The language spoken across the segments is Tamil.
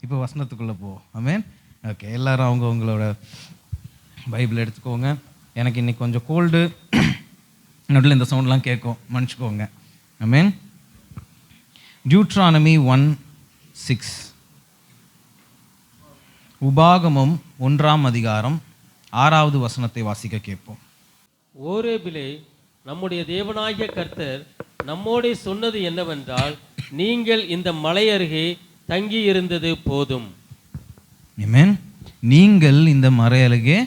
இப்போ வசனத்துக்குள்ளே போ. ஆமென். ஓகே, எல்லோரும் அவங்களோட பைபிள் எடுத்துக்கோங்க. எனக்கு இன்றைக்கி கொஞ்சம் கோல்டு, நடுவில் இந்த சவுண்ட்லாம் கேட்கும், மன்னிச்சுக்கோங்க. ஆமென். டியூட்ரானமி 1:6. உபாகமம் 1ஆம் அதிகாரம் 6வது வசனத்தை வாசிக்க கேட்போம். ஓரேபிலே நம்முடைய தேவனாகிய கர்த்தர் நம்மோடே சொன்னது என்னவென்றால், நீங்கள் இந்த மலை அருகே தங்கி இருந்தது போதும். ஆமென். நீங்கள் இந்த மலை அருகே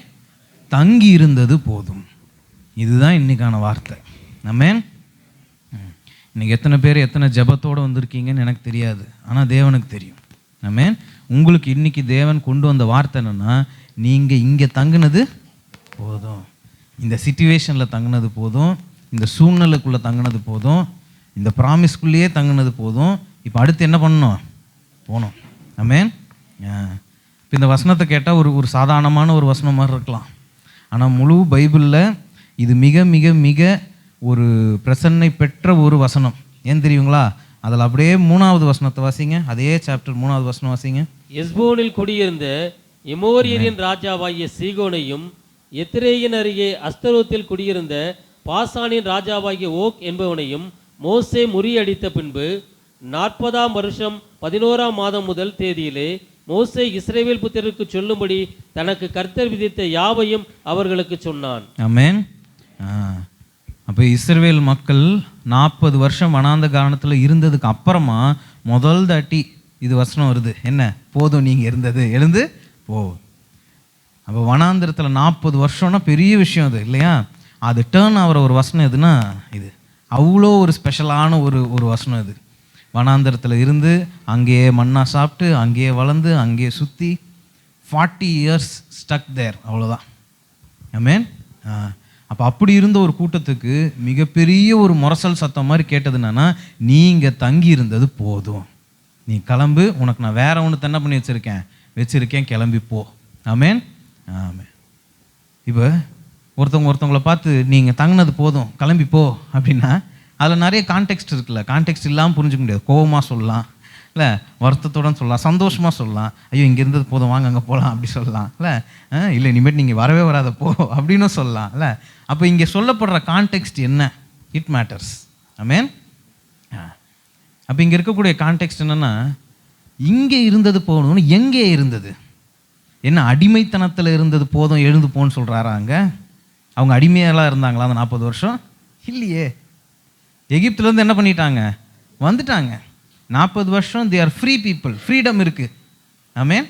தங்கி இருந்தது போதும். இதுதான் இன்னைக்கான வார்த்தை. ஆமென். இன்னைக்கு எத்தனை பேர் எத்தனை ஜெபத்தோடு வந்திருக்கீங்கன்னு எனக்கு தெரியாது, ஆனால் தேவனுக்கு தெரியும். ஆமென். உங்களுக்கு இன்னைக்கு தேவன் கொண்டு வந்த வார்த்தை என்னன்னா, நீங்கள் இங்கே தங்குனது போதும், இந்த சிச்சுவேஷனில் தங்குனது போதும், இந்த சூழ்நிலைக்குள்ளே தங்குனது போதும், இந்த ப்ராமிஸ்குள்ளேயே தங்குனது போதும். இப்போ அடுத்து என்ன பண்ணணும்? போகணும். ஆமென். இப்போ இந்த வசனத்தை கேட்டால் ஒரு சாதாரணமான ஒரு வசனம் மாதிரி இருக்கலாம், ஆனால் முழு பைபிளில் இது மிக மிக மிக ஒரு பிரசன்னை பெற்ற ஒரு வசனம். ஏன் தெரியுங்களா? அதில் அப்படியே 3வது வசனத்தை வாசிங்க. அதே சாப்டர் 3வது வசனம் வாசிங்க. எஸ்போனில் குடியிருந்த எமோரியரின் ராஜாவாகிய சீகோனையும், எத்திரேயின் அருகே அஸ்தரோத்தில் குடியிருந்த பாசானின் ராஜாவாகிய ஓக் என்பவனையும் மோசே முறியடித்த பின்பு 40ஆம் வருஷம் 11ஆம் மாதம் முதல் தேதியிலே மோசே இஸ்ரவேல் புத்திரருக்கு சொல்லும்படி தனக்கு கர்த்தர் விதித்த யாவையும் அவர்களுக்கு சொன்னான். ஆமென். அப்போ இஸ்ரவேல் மக்கள் 40 வருஷம் வனாந்த காரணத்தில் இருந்ததுக்கு அப்புறமா முதல் தாட்டி இது வசனம் வருது. என்ன? போதும், நீங்கள் இருந்தது, எழுந்து போ. அப்போ வனாந்திரத்தில் 40 வருஷம்னா பெரிய விஷயம் அது இல்லையா? அது டேர்ன் ஆகிற ஒரு வசனம் எதுனா இது அவ்வளோ ஒரு ஸ்பெஷலான ஒரு வசனம் இது. வனாந்திரத்தில் இருந்து அங்கேயே மண்ணா சாப்பிட்டு அங்கேயே வளர்ந்து அங்கேயே சுற்றி 40 இயர்ஸ் ஸ்டக் தேர், அவ்வளோதான். ஆமென். அப்போ அப்படி இருந்த ஒரு கூட்டத்துக்கு மிகப்பெரிய ஒரு முரசல் சத்தம் மாதிரி கேட்டது என்னன்னா, நீங்கள் தங்கி இருந்தது போதும், நீ கிளம்பு, உனக்கு நான் வேற ஒன்று என்ன பண்ணி வச்சுருக்கேன், கிளம்பி போ. ஆமென். ஆமென். இப்போ ஒருத்தவங்களை பார்த்து நீங்கள் தங்கினது போதும் கிளம்பி போ அப்படின்னா அதில் நிறைய கான்டெக்ஸ்ட் இருக்குல்ல. கான்டெக்ஸ்ட் இல்லாமல் புரிஞ்சுக்க முடியாது. கோபமாக சொல்லலாம், இல்லை வருத்தத்தோடு சொல்லலாம், சந்தோஷமாக சொல்லலாம், ஐயோ இங்கே இருந்தது போதும் வாங்க அங்கே போகலாம் அப்படி சொல்லலாம், இல்லை இனிமேட்டு நீங்கள் வரவே வராத போ அப்படின்னு சொல்லலாம், இல்லை? அப்போ இங்கே சொல்லப்படுற கான்டெக்ஸ்ட் என்ன? It matters. ஆமென். அப்போ இங்கே இருக்கக்கூடிய கான்டெக்ஸ்ட் என்னென்னா, இங்கே இருந்தது போகணும்னு எங்கே இருந்தது? என்ன அடிமைத்தனத்தில் இருந்தது போதும் எழுந்து போன்னு சொல்கிறாரா? அங்கே அவங்க அடிமையெல்லாம் இருந்தாங்களா அந்த 40 வருஷம்? இல்லையே. எகிப்துலேருந்து என்ன பண்ணிட்டாங்க? வந்துட்டாங்க. 40 வருஷம் they are free people, freedom இருக்குது. ஆமென்.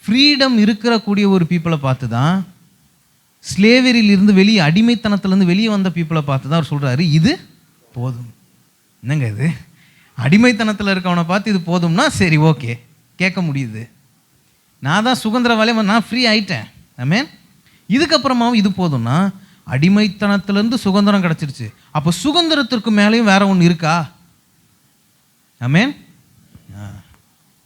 ஃப்ரீடம் இருக்கக்கூடிய ஒரு பீப்புளை பார்த்து தான், ஸ்லேவரியிலிருந்து வெளியே அடிமைத்தனத்துலேருந்து வெளியே வந்த பீப்புளை பார்த்து தான் அவர் சொல்கிறாரு இது போதும். என்னங்க இது? அடிமைத்தனத்தில் இருக்கவனை பார்த்து இது போதும்னா சரி ஓகே கேட்க முடியுது. நான் தான் சுதந்திரவாளி, நான் ஃப்ரீ ஆயிட்டேன். ஆமென். இதுக்கப்புறமாவும் இது போதும்னா அடிமைத்தனத்திலேருந்து சுதந்திரம் கிடச்சிருச்சு. அப்போ சுதந்திரத்திற்கு மேலேயும் வேற ஒன்று இருக்கா? ஆமென்.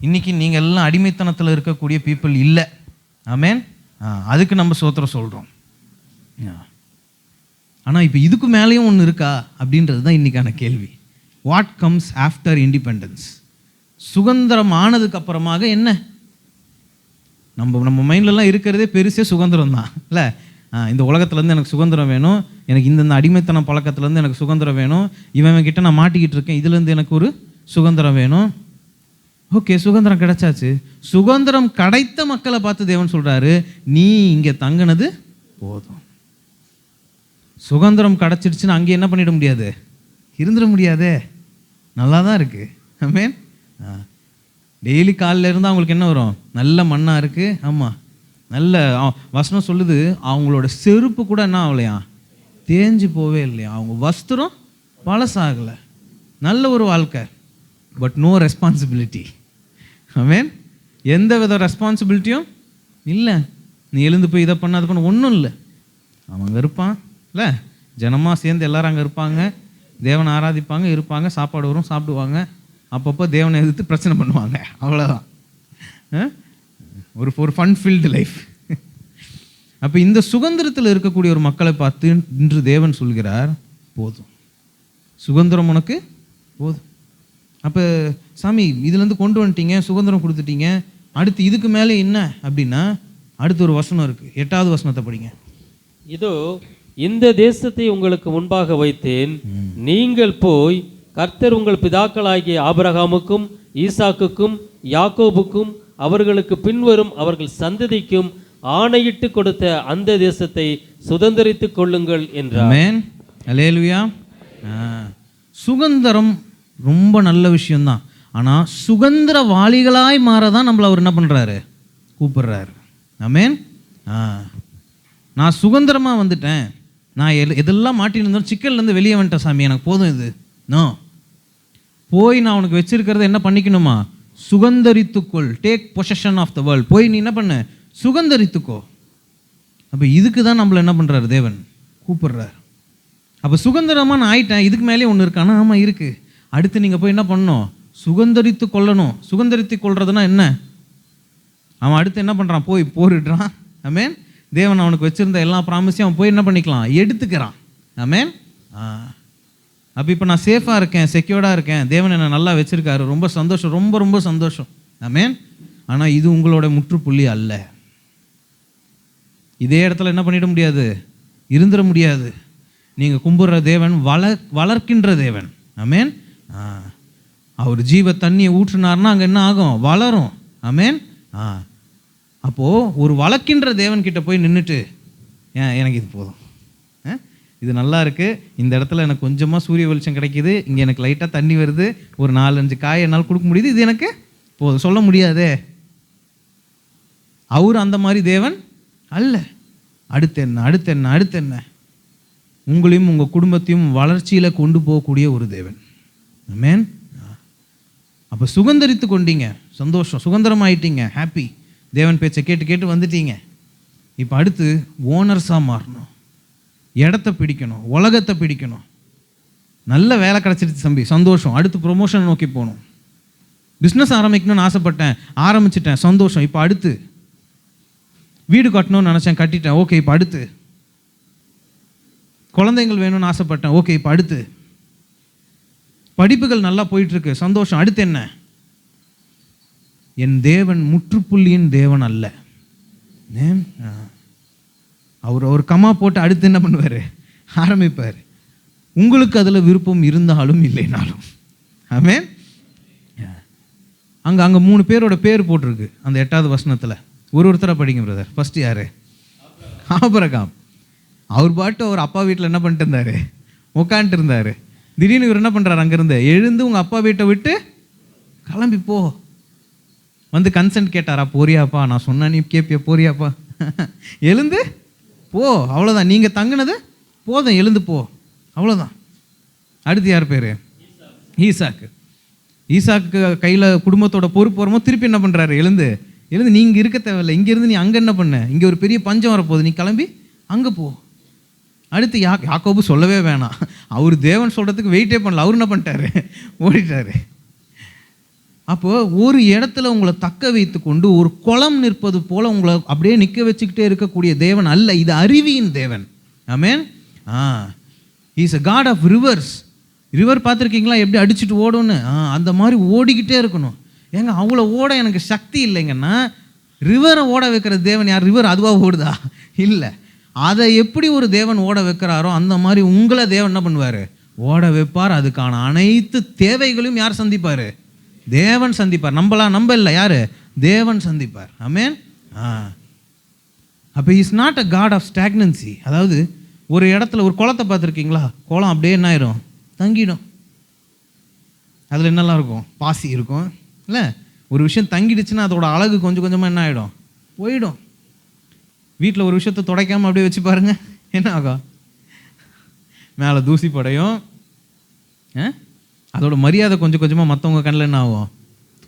இன்னைக்கு நீங்கள் எல்லாம் அடிமைத்தனத்தில் இருக்கக்கூடிய பீப்புள் இல்லை. ஆமென். அதுக்கு நம்ம சோத்திரம் சொல்கிறோம். ஆனால் இப்போ இதுக்கு மேலேயும் ஒன்று இருக்கா அப்படின்றது தான் இன்றைக்கான கேள்வி. What comes after independence? சுதந்திரம் ஆனதுக்கு அப்புறமாக என்ன? நம்ம மைண்ட்லலாம் இருக்கிறதே பெருசே சுதந்திரம் தான், இல்லை? இந்த உலகத்துலேருந்து எனக்கு சுதந்திரம் வேணும், எனக்கு இந்த அடிமைத்தனம் பழக்கத்துலேருந்து எனக்கு சுதந்திரம் வேணும், இவன் கிட்ட நான் மாட்டிக்கிட்டு இருக்கேன், இதுலேருந்து எனக்கு ஒரு சுதந்திரம் வேணும். ஓகே, சுதந்திரம் கிடைச்சாச்சு. சுதந்திரம் கிடைத்த மக்களை பார்த்து தேவன் சொல்கிறாரு, நீ இங்கே தங்கினது போதும். சுதந்திரம் கிடச்சிடுச்சுன்னு அங்கே என்ன பண்ணிட முடியாது? இருந்துட முடியாதே. நல்லா தான் இருக்குது. ஆமென். டெய்லி காலையில் இருந்தால் அவங்களுக்கு என்ன வரும்? நல்ல மண்ணாக இருக்குது. ஆமாம், நல்ல வசனம் சொல்லுது, அவங்களோட செருப்பு கூட என்ன ஆகலையா? தேஞ்சு போவே இல்லையா? அவங்க வஸ்திரம் பழசாகலை. நல்ல ஒரு வாழ்க்கை. But no responsibility. ஆமென். எந்த வித ரெஸ்பான்சிபிலிட்டியும் இல்லை. நீ எழுந்து போய் இதை பண்ண அது பண்ண ஒன்றும் இல்லை. அவங்க இருப்பான், இல்லை? ஜனமாக சேர்ந்து எல்லாரும் அங்கே இருப்பாங்க, தேவனை ஆராதிப்பாங்க, இருப்பாங்க, சாப்பாடு வரும், சாப்பிடுவாங்க, அப்பப்போ தேவனை எதிர்த்து பிரச்சனை பண்ணுவாங்க, அவ்வளோதான். ஒரு ஃபன் ஃபீல்டு லைஃப். அப்போ இந்த சுதந்திரத்தில் இருக்கக்கூடிய ஒரு மக்களை பார்த்து இன்று தேவன் சொல்கிறார், போதும், சுதந்திரம் உனக்கு போதும். அப்போ சாமி இதுலேருந்து கொண்டு வந்துட்டீங்க, சுதந்திரம் கொடுத்துட்டீங்க, அடுத்து இதுக்கு மேலே என்ன அப்படின்னா அடுத்து ஒரு வசனம் இருக்குது. 8வது வசனத்தை படிங்க. இதோ இந்த தேசத்தை உங்களுக்கு முன்பாக வைத்தேன், நீங்கள் போய் கர்த்தர் உங்கள் பிதாக்களாகிய ஆபிரகாமுக்கும் ஈசாக்குக்கும் யாக்கோபுக்கும் அவர்களுக்கு பின்வரும் அவர்கள் சந்ததிக்கும் ஆணையிட்டு கொடுத்த அந்த தேசத்தை சுதந்தரித்துக் கொள்ளுங்கள் என்றார். ஆமென். அல்லேலூயா. சுதந்திரம் ரொம்ப நல்ல விஷயம்தான். ஆனால் சுதந்திரவாளிகளாய் மாறதான் நம்மளை அவர் என்ன பண்ணுறாரு, கூப்பிடுறாரு. ஆமென். நான் சுதந்திரமாக வந்துட்டேன், நான் எதெல்லாம் மாட்டின்னு சிக்கல்லேருந்து வெளியே வந்துட்டேன் சாமி, எனக்கு போதும் இது. நோ, போய் நான் உனக்கு வச்சிருக்கிறத என்ன பண்ணிக்கணுமா, சுதந்தரித்துக்கொள். Take possession of the world. போய் நீ என்ன பண்ண, சுதந்தரித்துக்கோ. அப்போ இதுக்கு தான் நம்மளை என்ன பண்ணுறாரு, தேவன் கூப்பிடுறாரு. அப்போ சுதந்திரமாக நான் ஆயிட்டேன், இதுக்கு மேலே ஒன்று இருக்கானா? ஆமாம் இருக்குது. அடுத்து நீங்கள் போய் என்ன பண்ணணும், சுதந்தரித்து கொள்ளணும். சுதந்தரித்து கொள்றதுனா என்ன? அவன் அடுத்து என்ன பண்ணுறான், போய் போரிடுறான். ஆமென். தேவன் அவனுக்கு வச்சுருந்த எல்லா ப்ராமிஸையும் அவன் போய் என்ன பண்ணிக்கலாம், எடுத்துக்கிறான். ஆமென். அப்போ இப்போ நான் சேஃபாக இருக்கேன், செக்யூர்டாக இருக்கேன், தேவன் என்னை நல்லா வச்சுருக்காரு, ரொம்ப சந்தோஷம், ரொம்ப ரொம்ப சந்தோஷம். ஆமென். ஆனால் இது உங்களோட முற்றுப்புள்ளி அல்ல. இதே இடத்துல என்ன பண்ணிட முடியாது, இருந்துட முடியாது. நீங்கள் கும்பிட்ற தேவன் வளர்க்கின்ற தேவன். ஆமென். அவர் ஜீவ தண்ணியை ஊற்றுனார்னா அங்கே என்ன ஆகும், வளரும். ஆமென். அப்போது ஒரு வளர்க்கின்ற தேவன்கிட்ட போய் நின்றுட்டு, எனக்கு இது போதும், இது நல்லா இருக்குது, இந்த இடத்துல எனக்கு கொஞ்சமாக சூரிய வெளிச்சம் கிடைக்கிது, இங்கே எனக்கு லைட்டாக தண்ணி வருது, ஒரு 4-5 காய் என்னால் கொடுக்க முடியுது, இது எனக்கு போதும், சொல்ல முடியாதே. அவர் அந்த மாதிரி தேவன் அல்ல. அடுத்து என்ன, அடுத்து என்ன, அடுத்து என்ன? உங்களையும் உங்கள் குடும்பத்தையும் வளர்ச்சியில் கொண்டு போகக்கூடிய ஒரு தேவன். ஆமென். அப்போ சுதந்தரித்து கொண்டீங்க, சந்தோஷம், சுதந்திரமாயிட்டீங்க, ஹாப்பி. தேவன் பேச்சை கேட்டு கேட்டு வந்துட்டீங்க. இப்போ அடுத்து ஓனர்ஸாக மாறணும், இடத்த பிடிக்கணும், உலகத்தை பிடிக்கணும். நல்ல வேலை கிடச்சிருச்சு தம்பி, சந்தோஷம். அடுத்து ப்ரொமோஷன் நோக்கி போகணும். பிஸ்னஸ் ஆரம்பிக்கணும்னு ஆசைப்பட்டேன், ஆரம்பிச்சிட்டேன், சந்தோஷம். இப்போ அடுத்து வீடு கட்டணும்னு நினச்சேன், கட்டிட்டேன், ஓகே. இப்போ அடுத்து குழந்தைங்கள் வேணும்னு ஆசைப்பட்டேன், ஓகே. இப்போ அடுத்து படிப்புகள் நல்லா போயிட்டுருக்கு, சந்தோஷம். அடுத்து என்ன? என் தேவன் முற்றுப்புள்ளியின் தேவன் அல்ல. அவர் ஒரு கமா போட்டு அடுத்து என்ன பண்ணுவார், ஆரம்பிப்பார். உங்களுக்கு அதில் விருப்பம் இருந்தாலும் இல்லைனாலும். ஆமென். அங்கே 3 பேரோட பேர் போட்டிருக்கு அந்த 8வது வசனத்தில். ஒருத்தராக படிங்க பிரதர். ஃபஸ்ட்டு யார்? ஆபிரகாம். அவர் பாட்டு அவர் அப்பா வீட்டில் என்ன பண்ணிட்டு இருந்தார், உட்காந்துட்டு இருந்தார். திடீர்னு இவர் என்ன பண்ணுறாரு, அங்கேருந்து எழுந்து உங்கள் அப்பா வீட்டை விட்டு கிளம்பி போ. வந்து கன்சென்ட் கேட்டாரா, போறியாப்பா, நான் சொன்னா நீ கேட்பியா, போறியாப்பா, எழுந்து போ, அவ்வளோதான், நீங்கள் தங்குனது போதும், எழுந்து போ, அவ்வளோதான். அடுத்து யார் பேர்? ஈசாக்கு. ஈசாக்கு கையில் குடும்பத்தோட பொறுப்பு வரும்போது திருப்பி என்ன பண்ணுறாரு, எழுந்து நீங்கள் இருக்க தேவையில்லை, இங்கேருந்து நீ அங்கே என்ன பண்ண, இங்கே ஒரு பெரிய பஞ்சம் வரப்போகுது, நீ கிளம்பி அங்கே போ. அடுத்து யாக்கோபு சொல்லவே வேணாம், அவர் தேவன் சொல்கிறதுக்கு வெயிட்டே பண்ணல, அவர் என்ன பண்ணிட்டாரு, ஓடிட்டாரு. அப்போது ஒரு இடத்துல உங்களை தக்க வைத்து கொண்டு ஒரு குளம் நிற்பது போல் உங்களை அப்படியே நிற்க வச்சுக்கிட்டே இருக்கக்கூடிய தேவன் அல்ல, இது அருவியின் தேவன். ஆமென். Is a God of rivers. River பார்த்துருக்கீங்களா, எப்படி அடிச்சுட்டு ஓடும்னு? அந்த மாதிரி ஓடிக்கிட்டே இருக்கணும். ஏங்க அவ்வளோ ஓட எனக்கு சக்தி இல்லைங்கன்னா, ரிவரை ஓட வைக்கிற தேவன் யார்? ரிவர் அதுவாக ஓடுதா? இல்லை. அதை எப்படி ஒரு தேவன் ஓட வைக்கிறாரோ அந்த மாதிரி உங்களை தேவன் என்ன பண்ணுவார், ஓட வைப்பார். அதுக்கான அனைத்து தேவைகளையும் யார் சந்திப்பார்? தேவன் சந்திப்பார். நம்ப இல்லை, யார்? தேவன் சந்திப்பார். ஆமென். அப்போ is not a God of stagnancy. அதாவது ஒரு இடத்துல ஒரு குளத்தை பார்த்துருக்கீங்களா, குளம் அப்படியே என்ன ஆயிரும், தங்கிடும். அதில் என்னெல்லாம் இருக்கும், பாசி இருக்கும் இல்லை? ஒரு விஷயம் தங்கிடுச்சுன்னா அதோட அழகு கொஞ்சம் கொஞ்சமாக என்ன ஆகிடும், போயிடும். வீட்டில் ஒரு விஷயத்தை துடைக்காமல் அப்படியே வச்சு பாருங்க, என்ன ஆகும், மேலே தூசி படையும். அதோட மரியாதை கொஞ்சம் கொஞ்சமாக மற்றவங்க கண்ணில் என்ன ஆகும்,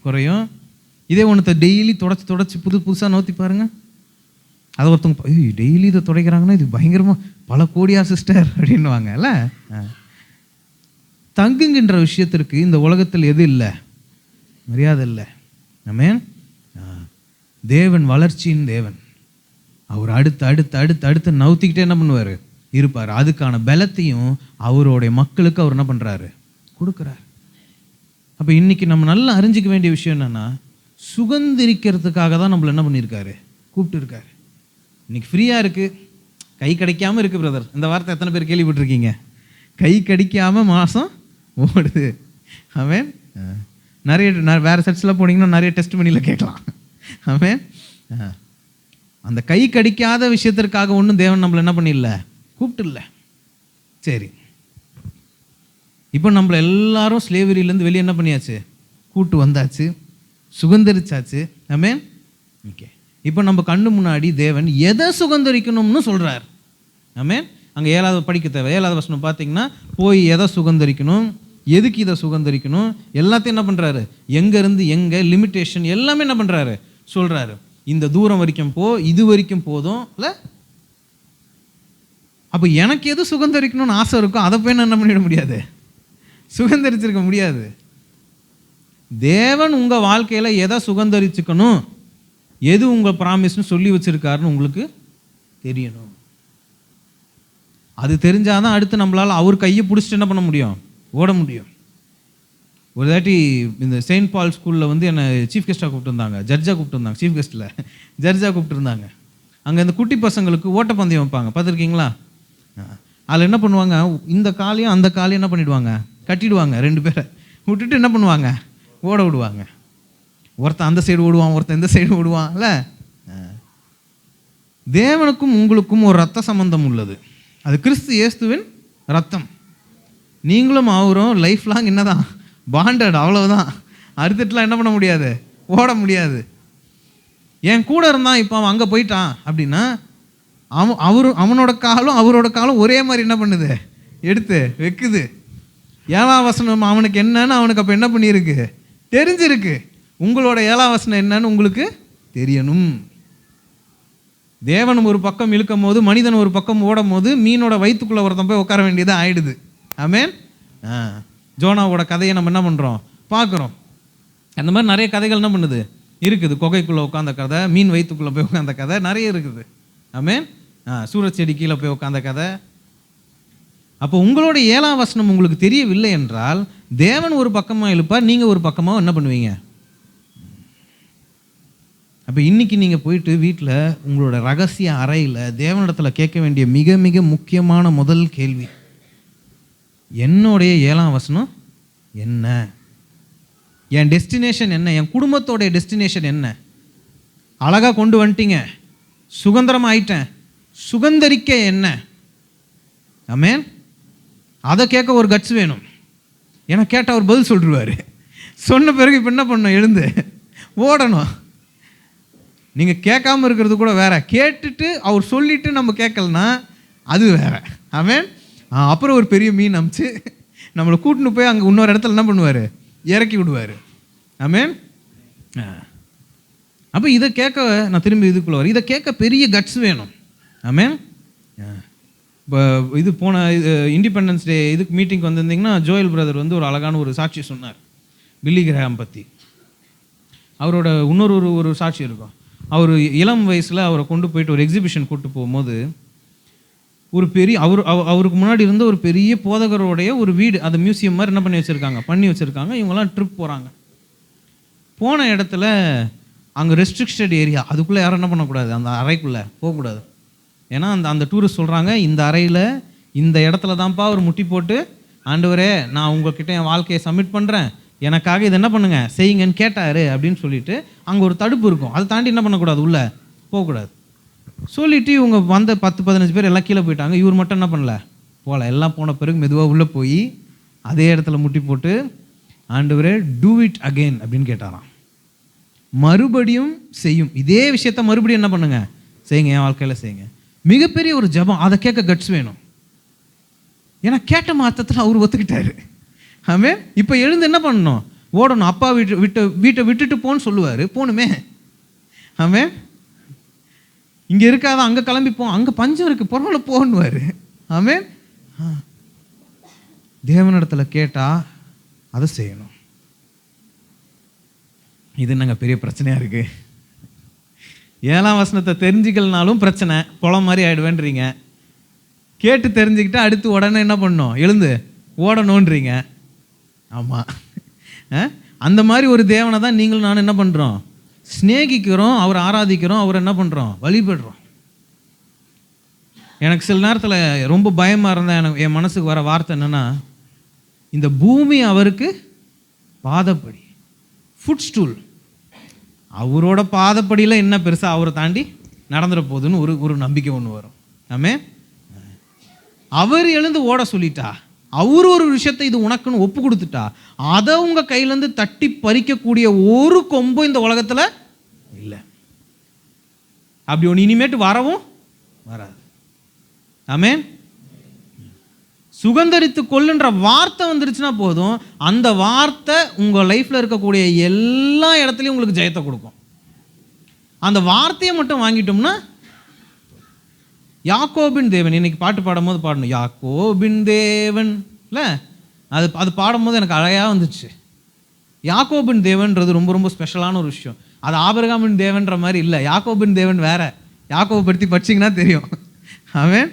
குறையும். இதே ஒன்றத்தை டெய்லி தொடச்சி புதுசாக நோற்றி பாருங்க, அதை ஒருத்தவங்க டெய்லி இதை துடைக்கிறாங்கன்னா இது பயங்கரமாக பல கோடியா சிஸ்டர் அப்படின்வாங்கல்ல. தங்குங்கின்ற விஷயத்திற்கு இந்த உலகத்தில் எது இல்லை, மரியாதை இல்லை. ஆமென். தேவன் வளர்ச்சியின் தேவன். அவர் அடுத்து அடுத்து அடுத்து அடுத்து நவுத்திக்கிட்டே என்ன பண்ணுவார், இருப்பார். அதுக்கான பலத்தையும் அவருடைய மக்களுக்கு அவர் என்ன பண்ணுறாரு, கொடுக்குறார். அப்போ இன்னைக்கு நம்ம நல்லா அறிஞ்சிக்க வேண்டிய விஷயம் என்னென்னா, சுகந்தரிக்கிறதுக்காக தான் நம்மளை என்ன பண்ணியிருக்காரு, கூப்பிட்டு இருக்காரு. இன்னைக்கு ஃப்ரீயாக இருக்குது, கை கிடைக்காமல் இருக்குது பிரதர். இந்த வார்த்தை எத்தனை பேர் கேள்விப்பட்டிருக்கீங்க? கை கடிக்காமல் மாதம் ஓடுது. அவன் நிறைய வேறு சர்ச்சில் போனீங்கன்னா நிறைய டெஸ்ட் பண்ணியில் கேட்கலாம். அவன் அந்த கை கடிக்காத விஷயத்திற்காக ஒன்றும் தேவன் நம்மளை என்ன பண்ணிடல, கூப்பிட்டு இல்லை. சரி, இப்போ நம்மளை எல்லாரும் ஸ்லேவரியிலேருந்து வெளியே என்ன பண்ணியாச்சு, கூட்டு வந்தாச்சு, சுகந்தரிச்சாச்சு. ஆமென். ஓகே, இப்போ நம்ம கண்ணு முன்னாடி தேவன் எதை சுகந்தரிக்கணும்னு சொல்கிறார். ஆமென். அங்கே 7வது படிக்க தேவை. 7வது வசனம் பார்த்தீங்கன்னா, போய் எதை சுகந்தரிக்கணும், எதுக்கு இதை சுகந்தரிக்கணும், எல்லாத்தையும் என்ன பண்ணுறாரு, எங்கேருந்து எங்கே லிமிட்டேஷன் எல்லாமே என்ன பண்ணுறாரு, சொல்கிறாரு. இந்த தூரம் வரைக்கும் போ, இது வரைக்கும் போதும் இல்லை. அப்போ எனக்கு எது சுகந்தரிக்கணும்னு ஆசை இருக்கும், அதை போய் நான் என்ன பண்ணிட முடியாது, சுகந்தரிச்சிருக்க முடியாது. தேவன் உங்கள் வாழ்க்கையில் எதை சுகந்தரிச்சுக்கணும், எது உங்கள் ப்ராமிஸ்னு சொல்லி வச்சுருக்காருன்னு உங்களுக்கு தெரியணும். அது தெரிஞ்சாதான் அடுத்து நம்மளால் அவர் கையை பிடிச்சிட்டு என்ன பண்ண முடியும், ஓட முடியும். ஒரு தாட்டி இந்த செயின்ட் பால் ஸ்கூலில் வந்து என்னை சீஃப் கெஸ்ட்டாக கூப்பிட்டுருந்தாங்க, ஜட்ஜாக கூப்பிட்டுருந்தாங்க. சீஃப் கெஸ்ட்டில் ஜட்ஜாக கூப்பிட்டுருந்தாங்க. அங்கே இந்த குட்டி பசங்களுக்கு ஓட்டப்பந்தயம் வைப்பாங்க, பார்த்துருக்கீங்களா? அதில் என்ன பண்ணுவாங்க, இந்த காலையும் அந்த காலையும் என்ன பண்ணிவிடுவாங்க, கட்டிடுவாங்க. 2 பேரை விட்டுட்டு என்ன பண்ணுவாங்க, ஓட விடுவாங்க. ஒருத்தன் அந்த சைடு ஓடுவான், ஒருத்தன் இந்த சைடு ஓடுவான்ல. தேவனுக்கும் உங்களுக்கும் ஒரு ரத்த சம்பந்தம் உள்ளது. அது கிறிஸ்து இயேசுவின் ரத்தம். நீங்களும் அவரும் லைஃப் லாங் என்னதான் பாண்டட், அவ்வளவுதான். அறுத்துட்டுலாம் என்ன பண்ண முடியாது, ஓட முடியாது. என் கூட இருந்தான், இப்போ அவன் அங்கே போயிட்டான் அப்படின்னா அவனோட காலம் அவரோட காலம் ஒரே மாதிரி என்ன பண்ணுது, எடுத்து வைக்குது. 7ஆம் வசனம் அவனுக்கு என்னன்னு அவனுக்கு அப்போ என்ன பண்ணியிருக்கு, தெரிஞ்சிருக்கு. உங்களோட 7ஆம் வசனம் என்னன்னு உங்களுக்கு தெரியணும். தேவன் ஒரு பக்கம் இழுக்கும் போது, மனிதன் ஒரு பக்கம் ஓடும் போது, மீனோட வயிற்றுக்குள்ளே ஒருத்தன் போய் உட்கார வேண்டியதாக ஆயிடுது. ஆமென். ஜோனாவோட கதையை நம்ம என்ன பண்ணுறோம், பார்க்குறோம். அந்த மாதிரி நிறைய கதைகள் என்ன பண்ணுது இருக்குது. குகைக்குள்ளே உட்காந்த கதை, மீன் வயிற்றுக்குள்ளே போய் உட்காந்த கதை நிறைய இருக்குது. ஆமென். சூரச்செடி கீழே போய் உட்காந்த கதை. அப்போ உங்களோட 7ஆம் வசனம் உங்களுக்கு தெரியவில்லை என்றால், தேவன் ஒரு பக்கமாக இழுப்பார், நீங்கள் ஒரு பக்கமாக என்ன பண்ணுவீங்க. அப்போ இன்றைக்கி நீங்கள் போயிட்டு வீட்டில் உங்களோட ரகசிய அறையில் தேவனிடத்தில் கேட்க வேண்டிய மிக மிக முக்கியமான முதல் கேள்வி, என்னுடைய 7ஆம் வசனம் என்ன, என் டெஸ்டினேஷன் என்ன, என் குடும்பத்தோடைய டெஸ்டினேஷன் என்ன. அழகாக கொண்டு வந்துட்டீங்க, சுதந்திரம் ஆயிட்டேன், சுகந்தரிக்க என்ன. ஆமென். அதை கேட்க ஒரு கட்ஸ் வேணும். ஏன்னா கேட்டால் அவர் பதில் சொல்லிடுவார். சொன்ன பிறகு இப்போ என்ன பண்ணணும், எழுந்து ஓடணும். நீங்கள் கேட்காம இருக்கிறது கூட வேற, கேட்டுட்டு அவர் சொல்லிட்டு நம்ம கேட்கலன்னா அது வேற. ஆமென். அப்புறம் ஒரு பெரிய மீன் அமிச்சு நம்மளை கூட்டின்னு போய் அங்கே இன்னொரு இடத்துல என்ன பண்ணுவார், இறக்கி விடுவார். ஆமென். அப்போ இதை கேட்க நான் திரும்பி இதுக்குள்ள வரேன், இதை கேட்க பெரிய கட்ஸ் வேணும். ஆமென். இப்போ இது போன இண்டிபெண்டன்ஸ் டே இதுக்கு மீட்டிங் வந்திருந்தீங்கன்னா, ஜோயல் பிரதர் வந்து ஒரு அழகான ஒரு சாட்சி சொன்னார் பில்லி கிரஹாம் பற்றி. அவரோட இன்னொரு ஒரு சாட்சி இருக்கும். அவர் இளம் வயசில் அவரை கொண்டு போயிட்டு ஒரு எக்ஸிபிஷன் கூப்பிட்டு போகும்போது, ஒரு பெரிய அவருக்கு முன்னாடி இருந்த ஒரு பெரிய போதகருடைய ஒரு வீடு, அந்த மியூசியம் மாதிரி என்ன பண்ணி வச்சுருக்காங்க. இவங்கெல்லாம் ட்ரிப் போகிறாங்க. போன இடத்துல அங்கே ரெஸ்ட்ரிக்டட் ஏரியா, அதுக்குள்ளே யாரும் என்ன பண்ணக்கூடாது, அந்த அறைக்குள்ளே போகக்கூடாது. ஏன்னா அந்த டூரிஸ்ட் சொல்கிறாங்க, இந்த அறையில் இந்த இடத்துல தான்ப்பா அவர் முட்டி போட்டு, ஆண்டவரே நான் உங்கள்கிட்ட என் வாழ்க்கையை சப்மிட் பண்ணுறேன், எனக்காக இது என்ன பண்ணுங்க செய்யுங்கன்னு கேட்டார் அப்படின்னு சொல்லிட்டு அங்கே ஒரு தடுப்பு இருக்கும். அதை தாண்டி என்ன பண்ணக்கூடாது, உள்ளே போகக்கூடாது சொல்லிவிட்டு இவங்க வந்த 10-15 பேர் எல்லாம் கீழே போயிட்டாங்க. இவர் மட்டும் என்ன பண்ணல, போகல. எல்லாம் போன பிறகு மெதுவாக உள்ளே போய் அதே இடத்துல முட்டி போட்டு, ஆண்டவரே டூ இட் அகெயின் அப்படின்னு கேட்டாராம். மறுபடியும் செய்யும் இதே விஷயத்த மறுபடியும் என்ன பண்ணுங்க செய்யுங்க, என் வாழ்க்கையில் செய்யுங்க. மிகப்பெரிய ஒரு ஜபம். அதை கேட்க கட்ஸ் வேணும். ஏன்னா கேட்ட மாத்தத்தில் அவர் ஒத்துக்கிட்டாரு. ஆமே. இப்போ எழுந்து என்ன பண்ணணும், ஓடணும். அப்பா வீட்டை விட்டுட்டு போன்னு சொல்லுவார், போகணுமே. ஆமே. இங்கே இருக்காத அங்கே கிளம்பிப்போம், அங்கே பஞ்சம் இருக்குது பரவாயில்ல போகணுவார். ஆமே. தேவனிடத்தில் கேட்டால் அதை செய்யணும். இது என்னங்க பெரிய பிரச்சனையாக இருக்குது. 7ஆம் வசனத்தை தெரிஞ்சுக்கலனாலும் பிரச்சனை, குளம் மாதிரி ஆகிடுவேன்றீங்க. கேட்டு தெரிஞ்சுக்கிட்டா அடுத்து உடனே என்ன பண்ணணும், எழுந்து ஓடணுன்றீங்க. ஆமாம். அந்த மாதிரி ஒரு தேவனை தான் நீங்களும் நான் என்ன பண்ணுறோம், சிநேகிக்கிறோம், அவரை ஆராதிக்கிறோம், அவரை என்ன பண்ணுறோம், வழிபடுறோம். எனக்கு சில நேரத்தில் ரொம்ப பயமாக இருந்தேன். எனக்கு என் மனசுக்கு வர வார்த்தை என்னென்னா, இந்த பூமி அவருக்கு பாதப்படி, ஃபுட் ஸ்டூல். அவரோட பாதப்படியில் என்ன பெருசாக அவரை தாண்டி நடந்துட போகுதுன்னு ஒரு நம்பிக்கை ஒன்று வரும். ஆமே, அவர் எழுந்து ஓட சொல்லிட்டா, அவர் ஒரு விஷயத்தை இது உனக்குன்னு ஒப்பு கொடுத்துட்டா, அதை உங்கள் கையிலேருந்து தட்டி பறிக்கக்கூடிய ஒரு கொம்பும் இந்த உலகத்தில் இல்லை. அப்படி ஒன்று இனிமேட்டு வரவும் வராது. ஆமே, சுகந்தரித்து கொள்ளுன்ற வார்த்தை வந்துருச்சுன்னா போதும், அந்த வார்த்தை உங்கள் லைஃப்பில் இருக்கக்கூடிய எல்லா இடத்துலையும் உங்களுக்கு ஜெயத்தை கொடுக்கும். அந்த வார்த்தையை மட்டும் வாங்கிட்டோம்னா, யாக்கோபின் தேவன், இன்னைக்கு பாட்டு பாடும்போது பாடணும், யாக்கோபின் தேவன் இல்லை, அது பாடும்போது எனக்கு அழகாக வந்துச்சு. யாக்கோபின் தேவன்றது ரொம்ப ரொம்ப ஸ்பெஷலான ஒரு விஷயம். அது ஆபிரகாமின் தேவன்ற மாதிரி இல்லை, யாக்கோபின் தேவன் வேற. யாக்கோபை பற்றி படிச்சிங்கன்னா தெரியும். அவன்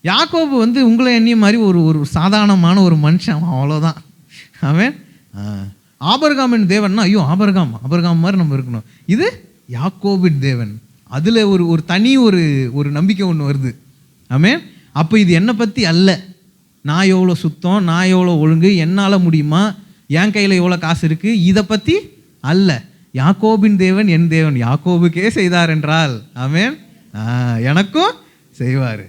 யாக்கோபு வந்து உங்களை எண்ணிய மாதிரி ஒரு சாதாரணமான ஒரு மனுஷன், அவ்வளோதான். அவன் ஆபிரகாமின் தேவன்னா, ஐயோ ஆபிரகாம் மாதிரி நம்ம இருக்கணும். இது யாக்கோபின் தேவன். அதில் ஒரு தனி ஒரு நம்பிக்கை ஒன்று வருது. ஆமென். அப்போ இது என்னை பற்றி அல்ல, நான் எவ்வளோ சுத்தம், நான் எவ்வளோ ஒழுங்கு, என்னால் முடியுமா, என் கையில் எவ்வளோ காசு இருக்குது, இதை பற்றி அல்ல. யாக்கோபின் தேவன் என் தேவன், யாக்கோபுக்கே செய்தார் என்றால் ஆமென் எனக்கும் செய்வார்.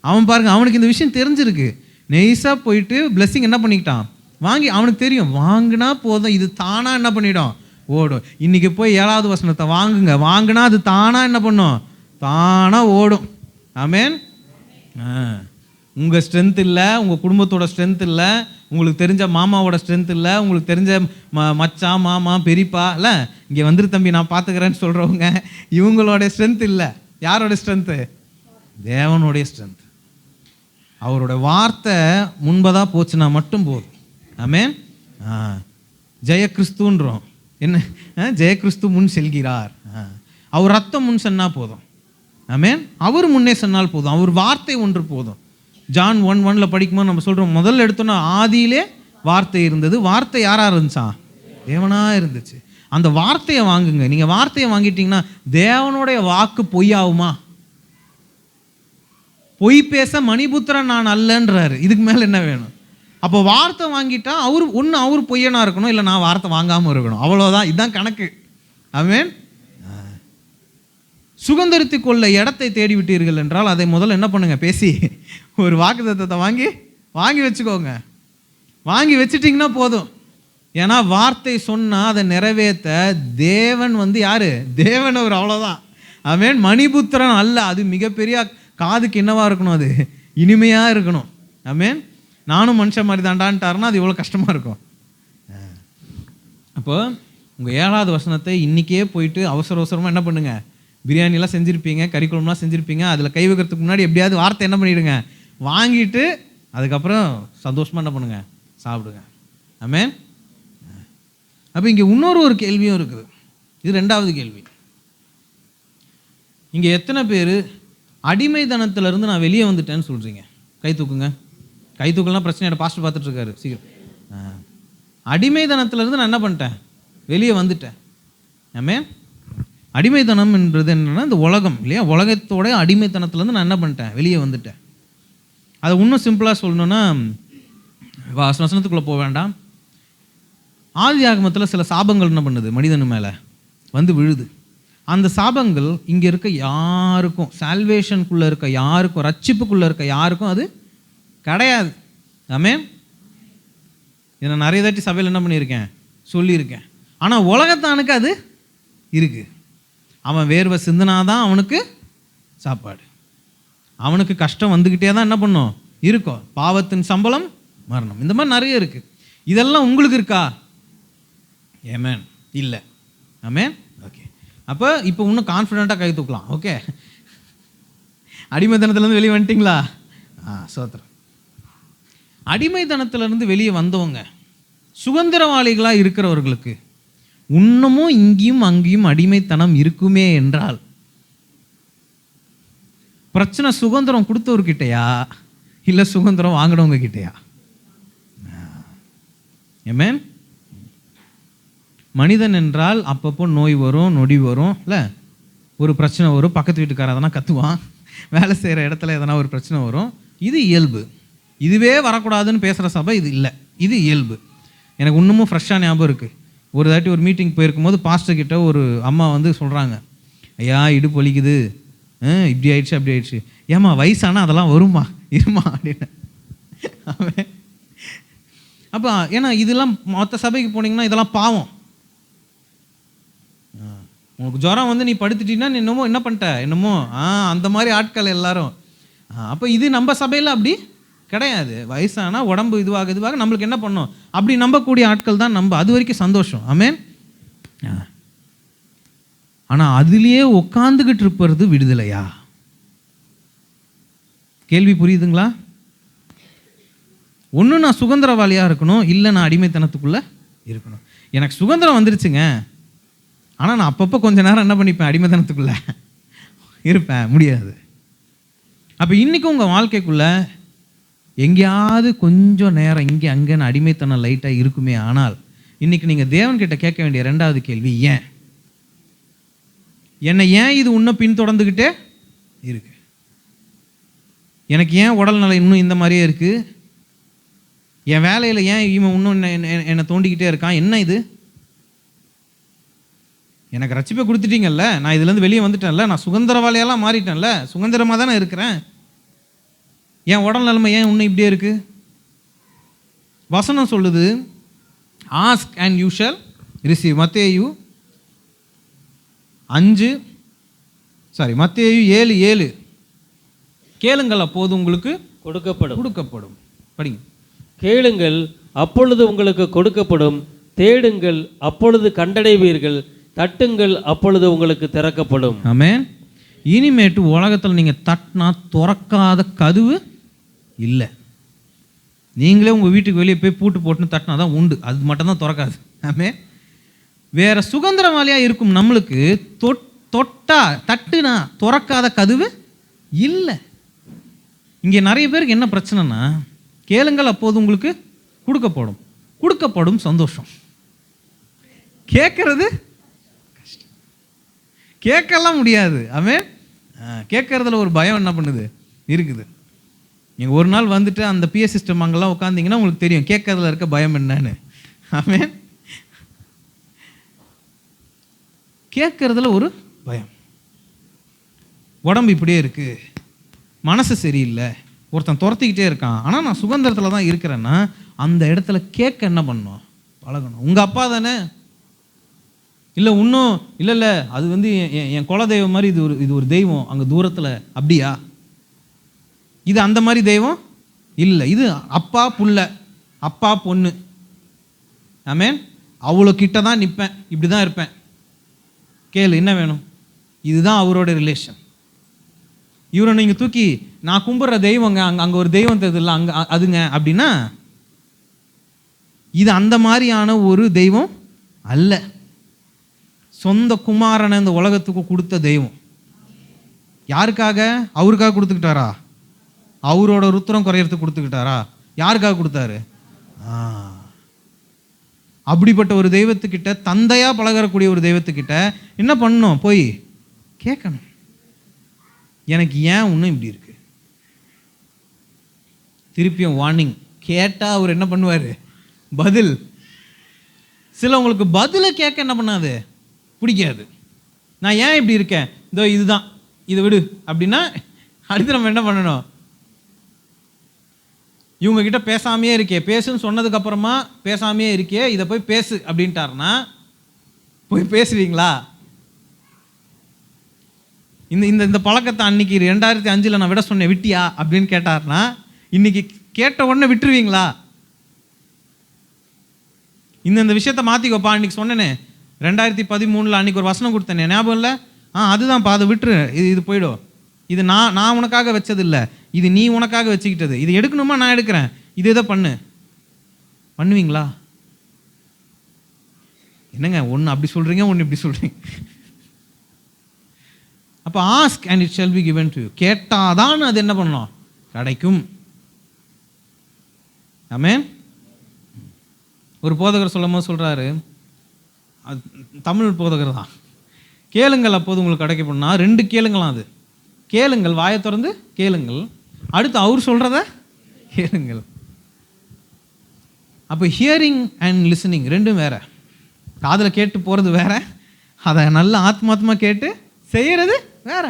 அவன் பாருங்க, அவனுக்கு இந்த விஷயம் தெரிஞ்சிருக்கு. நெய்ஸாக போயிட்டு பிளெஸ்ஸிங் என்ன பண்ணிக்கிட்டான், வாங்கி, அவனுக்கு தெரியும் வாங்கினா போதும், இது தானாக என்ன பண்ணிடும், ஓடும். இன்றைக்கி போய் 7வது வசனத்தை வாங்குங்க, வாங்கினா அது தானாக என்ன பண்ணும், தானாக ஓடும். ஆமென். உங்கள் ஸ்ட்ரென்த் இல்லை, உங்கள் குடும்பத்தோட ஸ்ட்ரென்த் இல்லை, உங்களுக்கு தெரிஞ்ச மாமாவோட ஸ்ட்ரென்த் இல்லை, உங்களுக்கு தெரிஞ்ச மச்சான் மாமா பெரியப்பா இல்லை, இங்கே வந்துரு தம்பி நான் பார்த்துக்கிறேன்னு சொல்கிறவங்க, இவங்களோட ஸ்ட்ரென்த் இல்லை. யாரோட ஸ்ட்ரென்த்து, தேவனுடைய ஸ்ட்ரென்த். அவரோட வார்த்தை முன்பதாக போச்சுன்னா மட்டும் போதும். ஆமென். ஜெயகிறிஸ்துன்றோம், என்ன ஜெயகிறிஸ்து முன் செல்கிறார், அவர் ரத்தம் முன் சொன்னால் போதும். ஆமென். அவர் முன்னே சொன்னால் போதும், அவர் வார்த்தை ஒன்று போதும். ஜான் 1:1 படிக்கும்போது நம்ம சொல்கிறோம், முதல்ல எடுத்தோன்னா ஆதியிலே வார்த்தை இருந்தது, வார்த்தை யாராக இருந்துச்சான், தேவனாக இருந்துச்சு. அந்த வார்த்தையை வாங்குங்க. நீங்கள் வார்த்தையை வாங்கிட்டீங்கன்னா தேவனுடைய வாக்கு பொய்யாகுமா? பொய் பேச மணிபுத்திரன் நான் அல்லன்றாரு. இதுக்கு மேலே என்ன வேணும்? அப்போ வார்த்தை வாங்கிட்டா அவர் பொய்யனா இருக்கணும், இல்லை நான் வார்த்தை வாங்காமல் இருக்கணும், அவ்வளோதான். இதுதான் கணக்கு. ஆமென். சுகந்தரித்து கொள்ள இடத்தை தேடி விட்டீர்கள் என்றால் அதை முதல்ல என்ன பண்ணுங்க, பேசி ஒரு வாக்குத்தத்தத்தை வாங்கி வச்சுக்கோங்க. வாங்கி வச்சுட்டிங்கன்னா போதும். ஏன்னா வார்த்தை சொன்னால் அதை நிறைவேற்ற தேவன் வந்து யாரு, தேவன் அவர், அவ்வளோதான். ஆமென். மணிபுத்திரன் அல்ல. அது மிகப்பெரிய காதுக்கு என்னவா இருக்கணும், அது இனிமையாக இருக்கணும். ஆமென். நானும் மனுஷன் மாதிரி தாண்டான்ட்டாருன்னா அது எவ்வளோ கஷ்டமாக இருக்கும். அப்போ உங்கள் 7வது வசனத்தை இன்றைக்கே போயிட்டு அவசரமாக என்ன பண்ணுங்க, பிரியாணிலாம் செஞ்சுருப்பீங்க, கறி குழம்புலாம் செஞ்சுருப்பீங்க, அதில் கை வைக்கிறதுக்கு முன்னாடி எப்படியாவது வார்த்தை என்ன பண்ணிவிடுங்க, வாங்கிட்டு அதுக்கப்புறம் சந்தோஷமாக என்ன பண்ணுங்க, சாப்பிடுங்க. ஆமென். அப்போ இங்கே இன்னொரு கேள்வியும் இருக்குது. இது 2வது கேள்வி. இங்கே எத்தனை பேர் அடிமைத்தனத்திலேருந்து நான் வெளியே வந்துட்டேன்னு சொல்கிறீங்க? கை தூக்குங்க. கை தூக்கலாம் பிரச்சனை, பாஸ்டர் பார்த்துட்ருக்காரு, சீக்கிரம். அடிமைத்தனத்திலேருந்து நான் என்ன பண்ணிட்டேன், வெளியே வந்துட்டேன். ஆமென். அடிமைத்தனம் என்றது என்னென்னா இந்த உலகம் இல்லையா, உலகத்தோட அடிமைத்தனத்துலேருந்து நான் என்ன பண்ணிட்டேன், வெளியே வந்துட்டேன். அதை இன்னும் சிம்பிளாக சொல்லணுன்னா, வசனத்துக்குள்ளே போக வேண்டாம். ஆதி ஆகமத்தில் சில சாபங்கள் என்ன பண்ணுது, மனிதனு மேலே வந்து விழுது. அந்த சாபங்கள் இங்கே இருக்க யாருக்கும், சால்வேஷனுக்குள்ளே இருக்க யாருக்கும், ரட்சிப்புக்குள்ளே இருக்க யாருக்கும் அது கிடையாது. ஆமென். இதை நான் நிறைய தாட்டி சபையில் என்ன பண்ணியிருக்கேன், சொல்லியிருக்கேன். ஆனால் உலகத்தானுக்கு அது இருக்குது. அவன் வேர்வை சிந்தினாதான் அவனுக்கு சாப்பாடு, அவனுக்கு கஷ்டம் வந்துக்கிட்டே தான் என்ன பண்ணும் இருக்கும். பாவத்தின் சம்பளம் மரணம். இந்த மாதிரி நிறைய இருக்குது. இதெல்லாம் உங்களுக்கு இருக்கா? ஆமென். இல்லை. ஆமென். ஓகே. அப்போ இப்போ இன்னும் கான்ஃபிடெண்ட்டாக கை தூக்கலாம். ஓகே, அடிமைத்தனத்துலேருந்து வெளியே வந்துட்டிங்களா? சோத்திரம். அடிமைத்தனத்திலேருந்து வெளியே வந்தவங்க, சுதந்திரவாளிகளாக இருக்கிறவர்களுக்கு இன்னமும் இங்கேயும் அங்கேயும் அடிமைத்தனம் இருக்குமே என்றால் பிரச்சனை சுதந்திரம் கொடுத்தவர்கிட்டயா இல்லை சுதந்திரம் வாங்கினவங்க கிட்டையா? ஆமென். மனிதன் என்றால் அப்பப்போ நோய் வரும், நொடி வரும், இல்லை ஒரு பிரச்சனை வரும், பக்கத்து வீட்டுக்காரன் எதனா கத்துவான், வேலை செய்கிற இடத்துல எதனா ஒரு பிரச்சனை வரும். இது இயல்பு. இதுவே வரக்கூடாதுன்னு பேசுகிற சபை இது இல்லை, இது இயல்பு. எனக்கு இன்னமும் ஃப்ரெஷ்ஷாக ஞாபகம் இருக்குது. ஒரு தாட்டி ஒரு மீட்டிங் போயிருக்கும்போது பாஸ்டர் கிட்ட ஒரு அம்மா வந்து சொல்கிறாங்க, ஐயா இடுப்பு வலிக்குது, இப்படி ஆயிடுச்சு அப்படி ஆயிடுச்சு. ஏம்மா வயசானா அதெல்லாம் வருமா, இருமா அப்படின்னு. அப்போ ஏன்னா இதெல்லாம் மற்ற சபைக்கு போனீங்கன்னா இதெல்லாம் பாவம். உனக்கு ஜுரம் வந்து நீ படுத்துட்டீங்கன்னா நீ என்னமோ என்ன பண்ணிட்ட, என்னமோ அந்த மாதிரி ஆட்கள் எல்லாரும். அப்போ இது நம்ம சபையில் அப்படி கிடையாது. வயசானா உடம்பு இதுவாக நம்மளுக்கு என்ன பண்ணோம், அப்படி நம்பக்கூடிய ஆட்கள் தான் நம்ம. அது வரைக்கும் சந்தோஷம். ஆமென். ஆனால் அதுலேயே உட்காந்துக்கிட்டு இருப்பது விடுதலையா? கேள்வி புரியுதுங்களா? ஒன்று நான் சுதந்திரவாளியாக இருக்கணும், இல்லை நான் அடிமைத்தனத்துக்குள்ளே இருக்கணும். எனக்கு சுதந்திரம் வந்துருச்சுங்க, ஆனால் நான் அப்பப்போ கொஞ்ச நேரம் என்ன பண்ணிப்பேன், அடிமைத்தனத்துக்குள்ளே இருப்பேன். முடியாது. அப்போ இன்றைக்கும் உங்கள் வாழ்க்கைக்குள்ளே எங்கேயாவது கொஞ்சம் நேரம் இங்கே அங்கேன்னு அடிமைத்தனம் லைட்டாக இருக்குமே. ஆனால் இன்றைக்கி நீங்கள் தேவன்கிட்ட கேட்க வேண்டிய ரெண்டாவது கேள்வி, ஏன் என்னை ஏன் இது இன்னும் பின்தொடர்ந்துக்கிட்டே இருக்கு? எனக்கு ஏன் உடல்நலை இன்னும் இந்த மாதிரியே இருக்குது? என் வேலையில் ஏன் இவன் இன்னும் என்னை தோண்டிக்கிட்டே இருக்கான்? என்ன இது? எனக்கு ரட்சிப்பை கொடுத்துட்டீங்கல்ல, நான் இதுலேருந்து வெளியே வந்துட்டேன்ல, நான் சுதந்திரவாளியெல்லாம் மாறிட்டேன்ல, சுதந்திரமாக தானே இருக்கிறேன். என் உடல் நிலைமை ஏன் இன்னும் இப்படியே இருக்குது? வசனம் சொல்லுது, ask and you shall receive. மத்தேயு 7:7 கேளுங்கள் அப்போது உங்களுக்கு கொடுக்கப்படும். படிங்க. கேளுங்கள் அப்பொழுது உங்களுக்கு கொடுக்கப்படும், தேடுங்கள் அப்பொழுது கண்டடைவீர்கள், தட்டுங்கள் அப்பொழுது உங்களுக்கு திறக்கப்படும். ஆமென். இனிமேட்டு உலகத்தில் நீங்கள் தட்டினா திறக்காத கதவு இல்லை. நீங்களே உங்கள் வீட்டுக்கு வெளியே போய் பூட்டு போட்டுன்னு தட்டினா தான் உண்டு, அது மட்டும்தான் திறக்காது. ஆமென். வேற சுதந்திரவாளியாக இருக்கும் நம்மளுக்கு தொட்டா தட்டுனா திறக்காத கதவு இல்லை. இங்கே நிறைய பேருக்கு என்ன பிரச்சனைனா, கேளுங்கள் அப்போது உங்களுக்கு கொடுக்கப்படும் சந்தோஷம், கேட்கறது கஷ்டம், கேட்கலாம் முடியாது. ஆமென். கேட்கறதுல ஒரு பயம் என்ன பண்ணுது இருக்குது. நீங்கள் ஒரு நாள் வந்துட்டு அந்த பிஎஸ் சிஸ்டம் அங்கெல்லாம் உட்காந்திங்கன்னா உங்களுக்கு தெரியும் கேட்கறதுல இருக்க பயம் என்னன்னு. ஆமென். கேட்கறதுல ஒரு பயம். உடம்பு இப்படியே இருக்குது, மனசு சரியில்லை, ஒருத்தன் துரத்திக்கிட்டே இருக்கான், ஆனால் நான் சுதந்திரத்தில் தான் இருக்கிறேன்னா அந்த இடத்துல கேட்க என்ன பண்ணணும், பழகணும். உங்கள் அப்பா தானே, இல்லை இன்னும் இல்லை அது வந்து என் குலதெய்வம் மாதிரி இது ஒரு தெய்வம் அங்கே தூரத்தில், அப்படியா? இது அந்த மாதிரி தெய்வம் இல்லை, இது அப்பா புள்ள, அப்பா பொண்ணு. ஆமென். அவ்வளோ கிட்ட தான் நிற்பேன், இப்படி தான் இருப்பேன். கேளு என்ன வேணும், இதுதான் அவரோட ரிலேஷன். இவரை நீங்கள் தூக்கி நான் கும்பிட்ற தெய்வங்க, அங்கே ஒரு தெய்வம் தெரியுதுல்ல அங்கே அதுங்க அப்படின்னா இது அந்த மாதிரியான ஒரு தெய்வம் அல்ல. சொந்த குமாரனை இந்த உலகத்துக்கு கொடுத்த தெய்வம். யாருக்காக? அவருக்காக கொடுத்துக்கிட்டாரா? அவரோட ருத்திரம் குறையறதுக்கு கொடுத்துக்கிட்டாரா? யாருக்காக கொடுத்தாரு? அப்படிப்பட்ட ஒரு தெய்வத்துக்கிட்ட, தந்தையா பழகக்கூடிய ஒரு தெய்வத்துக்கிட்ட என்ன பண்ணணும்? போய் கேட்கணும், எனக்கு ஏன் இன்னும் இப்படி இருக்கு. திருப்பியும் வார்னிங் கேட்டால் அவர் என்ன பண்ணுவார்? பதில். சிலவங்களுக்கு பதிலை கேட்க என்ன பண்ணாது, பிடிக்காது. நான் ஏன் இப்படி இருக்கேன், இதோ இதுதான், இதை விடு அப்படின்னா அடுத்து நம்ம என்ன பண்ணணும்? இவங்ககிட்ட பேசாமையே இருக்கே, பேசுன்னு சொன்னதுக்கப்புறமா பேசாமையே இருக்கே, இதை போய் பேசு அப்படின்ட்டாருன்னா போய் பேசுவீங்களா? இந்த பழக்கத்தை அன்னைக்கு 2005 நான் விட சொன்னேன், விட்டியா அப்படின்னு கேட்டார்னா இன்னைக்கு கேட்ட உடனே விட்டுருவீங்களா? இந்த விஷயத்தை மாற்றிக்கோப்பா, அன்றைக்கி சொன்னேனே 2013 அன்றைக்கி ஒரு வசனம் கொடுத்தேனே, ஞாபகம் இல்லை? அதுதான்ப்பா, அதை விட்டுரு, இது போயிடும். இது நான் உனக்காக வச்சது இல்லை, இது நீ உனக்காக வச்சுக்கிட்டது. இது எடுக்கணுமா, நான் எடுக்கிறேன், இது எதை பண்ணுவீங்களா? என்னங்க ஒன்று அப்படி சொல்கிறீங்க, ஒன்று இப்படி சொல்கிறீங்க. அப்போ ask and it shall be given to you. கேட்டாதான் அது என்ன பண்ணணும், கிடைக்கும். ஆமென். ஒரு போதகர் சொல்லும் போது சொல்கிறாரு, தமிழ் போதகர் தான், கேளுங்கள் அப்போது உங்களுக்கு கிடைக்கப்படனா 2 கேளுங்களாம். அது கேளுங்கள், வாயை திறந்து கேளுங்கள், அடுத்து அவர் சொல்கிறத கேளுங்கள். அப்போ ஹியரிங் அண்ட் லிசனிங் ரெண்டும் வேற. காதில் கேட்டு போகிறது வேற, அதை நல்ல ஆத்மாத்மா கேட்டு செய்கிறது வேற.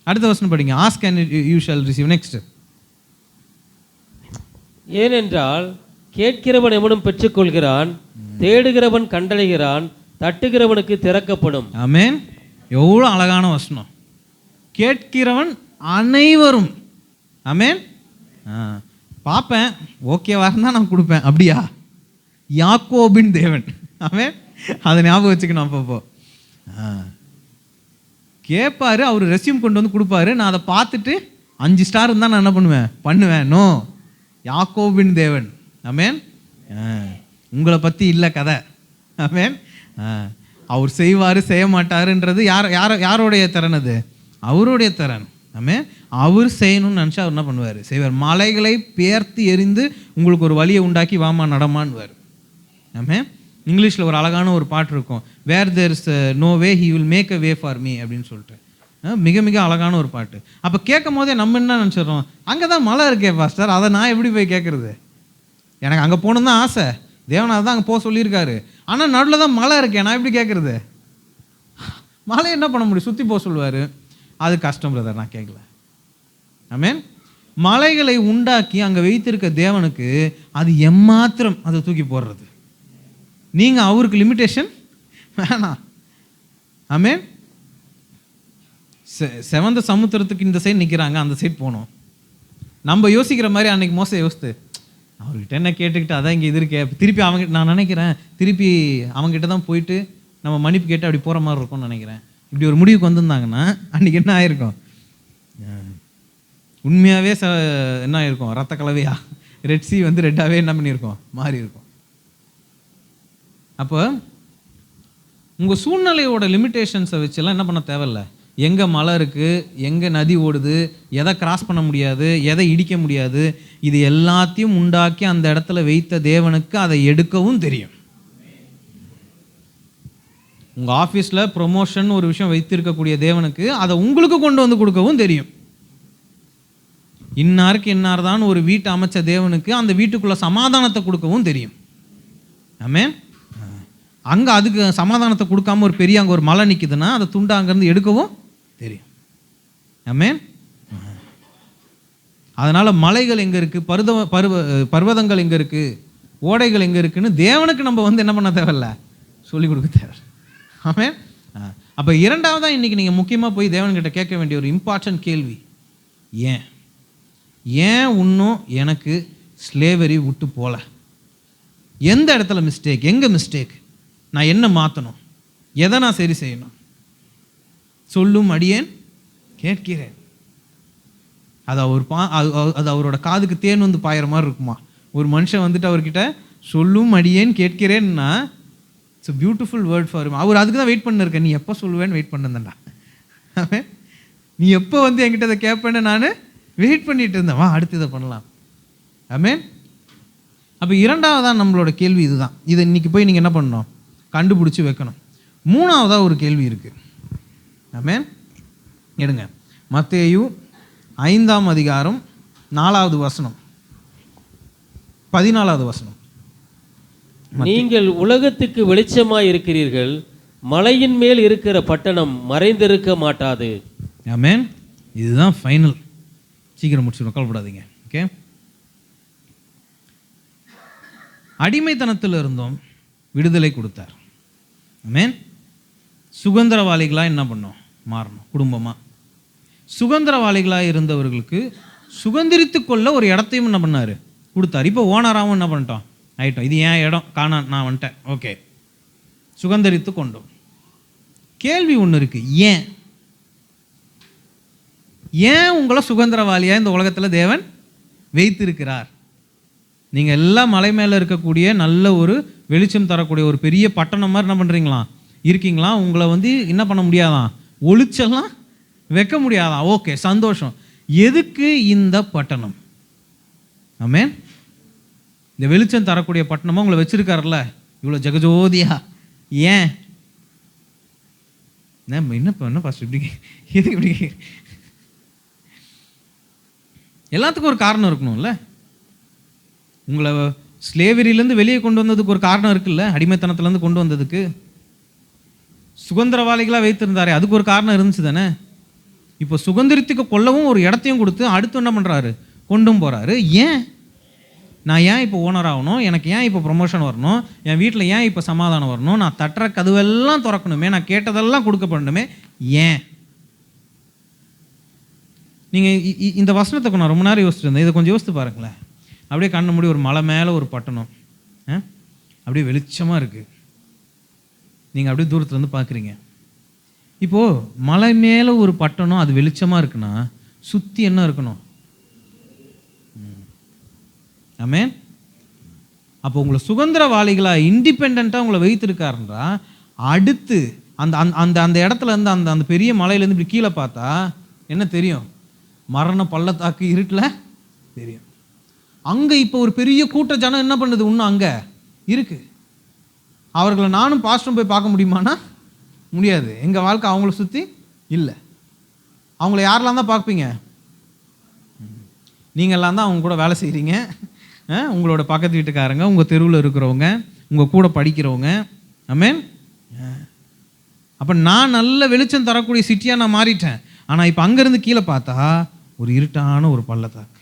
அடுத்த வசனம் படிங்க. Ask and you shawl receive. Next. ஏனென்றால் கேட்கிறவன் எவனும் பெற்றுக்கொள்கிறான், தேடுகிறவன் கண்டடைகிறான், தட்டுகிறவனுக்கு திறக்கப்படும். ஆமென். எவ்வளோ அழகான வசனம். கேட்கிறவன் அனைவரும். ஆமென். பார்ப்பேன், ஓகேவா இருந்தால் நான் கொடுப்பேன். அப்படியா? யாக்கோபின் தேவன். ஆமென். அதை ஞாபகம் வச்சுக்கணும். அப்பப்போ கேட்பாரு, அவர் ரெஸ்யூம் கொண்டு வந்து கொடுப்பாரு. நான் அதை பார்த்துட்டு 5 ஸ்டார் இருந்தால் நான் என்ன பண்ணுவேன்? நோ, யாக்கோபின் தேவன். ஆமென். உங்களை பற்றி இல்லை கதை. ஆமென். அவர் செய்வார் செய்ய மாட்டாருன்றது யாரோடைய திறன்? அது அவருடைய திறன். ஆமென். அவர் செய்யணும்னு நினச்சா அவர் என்ன பண்ணுவார்? செய்வார். மலைகளை பெயர்த்து எறிந்து உங்களுக்கு ஒரு வழியை உண்டாக்கி வாமா நடமான்வார். ஆமென். இங்கிலீஷில் ஒரு அழகான ஒரு பாட்டு இருக்கும், where there is no way he will make a way for me அப்படின்னு சொல்லிட்டு. மிக மிக அழகான ஒரு பாட்டு. அப்போ கேட்கும் போதே நம்ம என்ன நினச்சிடறோம்? அங்கே தான் மலை இருக்கே பாஸ்டர், அதை நான் எப்படி போய் கேட்குறது? எனக்கு அங்கே போகணும் தான் ஆசை, தேவனாக தான் அங்கே போக சொல்லியிருக்காரு, ஆனால் நடுவில் தான் மலை இருக்கேன், நான் எப்படி கேட்குறது? மலை என்ன பண்ண முடியும்? சுற்றி போக சொல்லுவார். அது கஷ்டம் பிரதர், நான் கேட்கல. ஆமென். மலைகளை உண்டாக்கி அங்கே வைத்திருக்க தேவனுக்கு அது எம்மாத்திரம் அதை தூக்கி போடுறது. நீங்கள் அவருக்கு லிமிட்டேஷன் வேணாம். ஆமென். செவந்த சமுத்திரத்துக்கு இந்த சைடு நிற்கிறாங்க, அந்த சைடு போகணும். நம்ம யோசிக்கிற மாதிரி அன்னைக்கு மோச யோசித்து அவர்கிட்ட என்ன கேட்டுக்கிட்டு அதான் இங்கே இது இருக்கே, திருப்பி அவங்ககிட்ட நான் நினைக்கிறேன், திருப்பி அவங்ககிட்ட தான் போயிட்டு நம்ம மன்னிப்பு கேட்டு அப்படி போகிற மாதிரி இருக்கும்னு நினைக்கிறேன். இப்படி ஒரு முடிவுக்கு வந்திருந்தாங்கன்னா அன்றைக்கி என்ன ஆயிருக்கும்? உண்மையாகவே என்ன ஆயிருக்கும்? ரத்த கலவையா ரெட் சி வந்து ரெட்டாகவே என்ன பண்ணியிருக்கோம்? மாறி இருக்கும். அப்போ உங்கள் சூழ்நிலையோட லிமிட்டேஷன்ஸை வச்செல்லாம் என்ன பண்ண தேவையில்லை. எங்கே மலை இருக்குது, எங்கே நதி ஓடுது, எதை கிராஸ் பண்ண முடியாது, எதை இடிக்க முடியாது, இது எல்லாத்தையும் உண்டாக்கி அந்த இடத்துல வைத்த தேவனுக்கு அதை எடுக்கவும் தெரியும். உங்கள் ஆஃபீஸில் ப்ரொமோஷன் ஒரு விஷயம் வைத்திருக்கக்கூடிய தேவனுக்கு அதை உங்களுக்கு கொண்டு வந்து கொடுக்கவும் தெரியும். இன்னாருக்கு இன்னார் தான் ஒரு வீட்டை அமைச்ச தேவனுக்கு அந்த வீட்டுக்குள்ளே சமாதானத்தை கொடுக்கவும் தெரியும். ஆமென். அங்கே அதுக்கு சமாதானத்தை கொடுக்காம ஒரு பெரிய அங்கே ஒரு மலை நிற்குதுன்னா அதை துண்டா அங்கேருந்து எடுக்கவும் தெரியும். ஆமென். அதனால் மலைகள் எங்கே இருக்குது, பர்வதங்கள் எங்கே இருக்குது, ஓடைகள் எங்கே இருக்குன்னு தேவனுக்கு நம்ம வந்து என்ன பண்ண தேவையில்ல, சொல்லிக் கொடுக்க தேவை. ஆமென். அப்போ இரண்டாவதாக இன்றைக்கி நீங்கள் முக்கியமாக போய் தேவன்கிட்ட கேட்க வேண்டிய ஒரு இம்பார்ட்டன்ட் கேள்வி, ஏன் இன்னும் எனக்கு ஸ்லேவரி விட்டு போகல? எந்த இடத்துல மிஸ்டேக், எங்கே மிஸ்டேக், நான் என்ன மாற்றணும், எதை நான் சரி செய்யணும்? சொல்லும் அடியேன் கேட்கிறேன். அது அது அவரோட காதுக்கு தேன் வந்து பாயிற மாதிரி இருக்குமா? ஒரு மனுஷன் வந்துட்டு அவர்கிட்ட சொல்லும் அடியேன் கேட்கிறேன்னா it's a beautiful word for him. அவர் அதுக்கு தான் வெயிட் பண்ணிருக்கேன். நீ எப்போ சொல்லுவேன்னு வெயிட் பண்ணிருந்தேன்டா. நீ எப்போ வந்து என்கிட்ட அதை கேட்பேன்னு நான் வெயிட் பண்ணிட்டு இருந்தேன். வா அடுத்து இதை பண்ணலாம். ஆமென். அப்போ இரண்டாவதாக நம்மளோட கேள்வி இதுதான். இதை இன்னைக்கு போய் நீங்கள் என்ன பண்ணணும்? கண்டுபிடிச்சி வைக்கணும். மூணாவதாக ஒரு கேள்வி இருக்குது. ஆமென். எடுங்க மத்தேயு 5ஆம் அதிகாரம் 4வது வசனம், 14வது வசனம். நீங்கள் உலகத்துக்கு வெளிச்சமாய் இருக்கிறீர்கள், மலையின் மேல் இருக்கிற பட்டணம் மறைந்திருக்க மாட்டாது. ஆமென். இதுதான் ஃபைனல். சீக்கிரம் முடிச்சுடும், கவலைப்படாதீங்க. ஓகே. அடிமைத்தனத்தில் இருந்தோம், விடுதலை கொடுத்தார். ஆமென். சுதந்திரவாளிகளாக என்ன பண்ணோம்? மாறணும். குடும்பமாக சுதந்திரவாளிகளாக இருந்தவர்களுக்கு சுதந்திரித்து கொள்ள ஒரு இடத்தையும் என்ன பண்ணார்? கொடுத்தார். இப்போ ஓனராகவும் என்ன பண்ணிட்டோம்? ஆயிட்டோம். இது ஏன் இடம், காணான், நான் வந்துட்டேன். ஓகே, சுதந்திரித்து கொண்டோம். கேள்வி ஒன்று இருக்குது, ஏன் உங்களை சுதந்திரவாளியாக இந்த உலகத்தில் தேவன் வைத்திருக்கிறார்? நீங்கள் எல்லாம் மலை மேலே இருக்கக்கூடிய நல்ல ஒரு வெளிச்சம் தரக்கூடிய ஒரு பெரிய பட்டணம் மாதிரி என்ன பண்ணுறீங்களா, இருக்கீங்களா? உங்களை வந்து என்ன பண்ண முடியாதான்? ஒளிச்செல்லாம் வைக்க முடியாதான்? ஓகே, சந்தோஷம். எதுக்கு இந்த பட்டணம்? ஆமென். இந்த வெளிச்சம் தரக்கூடிய பட்டணமாக உங்களை வச்சிருக்காருல்ல இவ்வளோ ஜெகஜோதியா. ஏன் என்ன பாஸ்டர் இப்படி எதுக்கு இப்படி? எல்லாத்துக்கும் ஒரு காரணம் இருக்கணும்ல. உங்களை ஸ்லேவரியிலேருந்து வெளியே கொண்டு வந்ததுக்கு ஒரு காரணம் இருக்குல்ல. அடிமைத்தனத்துலேருந்து கொண்டு வந்ததுக்கு சுதந்திரவாளிகளாக வைத்திருந்தாரே அதுக்கு ஒரு காரணம் இருந்துச்சு தானே. இப்போ சுதந்திரத்துக்கு கொள்ளவும் ஒரு இடத்தையும் கொடுத்து அடுத்து என்ன பண்ணுறாரு, கொண்டும் போகிறாரு. ஏன் நான் ஏன் இப்போ ஓனர் ஆகணும், எனக்கு ஏன் இப்போ ப்ரொமோஷன் வரணும், என் வீட்டில் ஏன் இப்போ சமாதானம் வரணும், நான் தட்டுற கதவெல்லாம் திறக்கணுமே, நான் கேட்டதெல்லாம் கொடுக்கப்படணுமே, ஏன்? நீங்கள் இந்த வசனத்தை நான் ரொம்ப நேரம் யோசிச்சுட்டு இருந்தேன். இதை கொஞ்சம் யோசித்து பாருங்களேன். அப்படியே கண்ணு மூடி ஒரு மலை மேலே ஒரு பட்டணம், அப்படியே வெளிச்சமாக இருக்குது. நீங்கள் அப்படியே தூரத்துலேருந்து பார்க்குறீங்க. இப்போது மலை மேலே ஒரு பட்டணம் அது வெளிச்சமாக இருக்குன்னா சுற்றி என்ன இருக்கணும்? ஆமென். அப்போ உங்களை சுதந்திரவாளிகளாக இண்டிபெண்ட்டாக உங்களை வைத்திருக்காருன்றா அடுத்து அந்த அந்த அந்த இடத்துல இருந்து அந்த அந்த பெரிய மலையிலேருந்து இப்படி கீழே பார்த்தா என்ன தெரியும்? மரண பள்ளத்தாக்கு இருட்டில் தெரியும். அங்கே இப்போ ஒரு பெரிய கூட்ட ஜனம் என்ன பண்ணுது, இன்னும் அங்கே இருக்குது. அவர்களை நானும் பாஸ்டரும் போய் பார்க்க முடியுமானா முடியாது. எங்கள் வாழ்க்கை அவங்கள சுற்றி இல்லை. அவங்கள யாரெல்லாம் தான் பார்ப்பீங்க? நீங்கள்லாம் தான் அவங்க கூட வேலை செய்கிறீங்க, உங்களோட பக்கத்து வீட்டுக்காரங்க, உங்கள் தெருவில் இருக்கிறவங்க, உங்கள் கூட படிக்கிறவங்க. ஆமென். அப்போ நான் நல்ல வெளிச்சம் தரக்கூடிய சிட்டியாக நான் மாறிட்டேன். ஆனால் இப்போ அங்கேருந்து கீழே பார்த்தா ஒரு இருட்டான ஒரு பள்ளத்தாக்கு.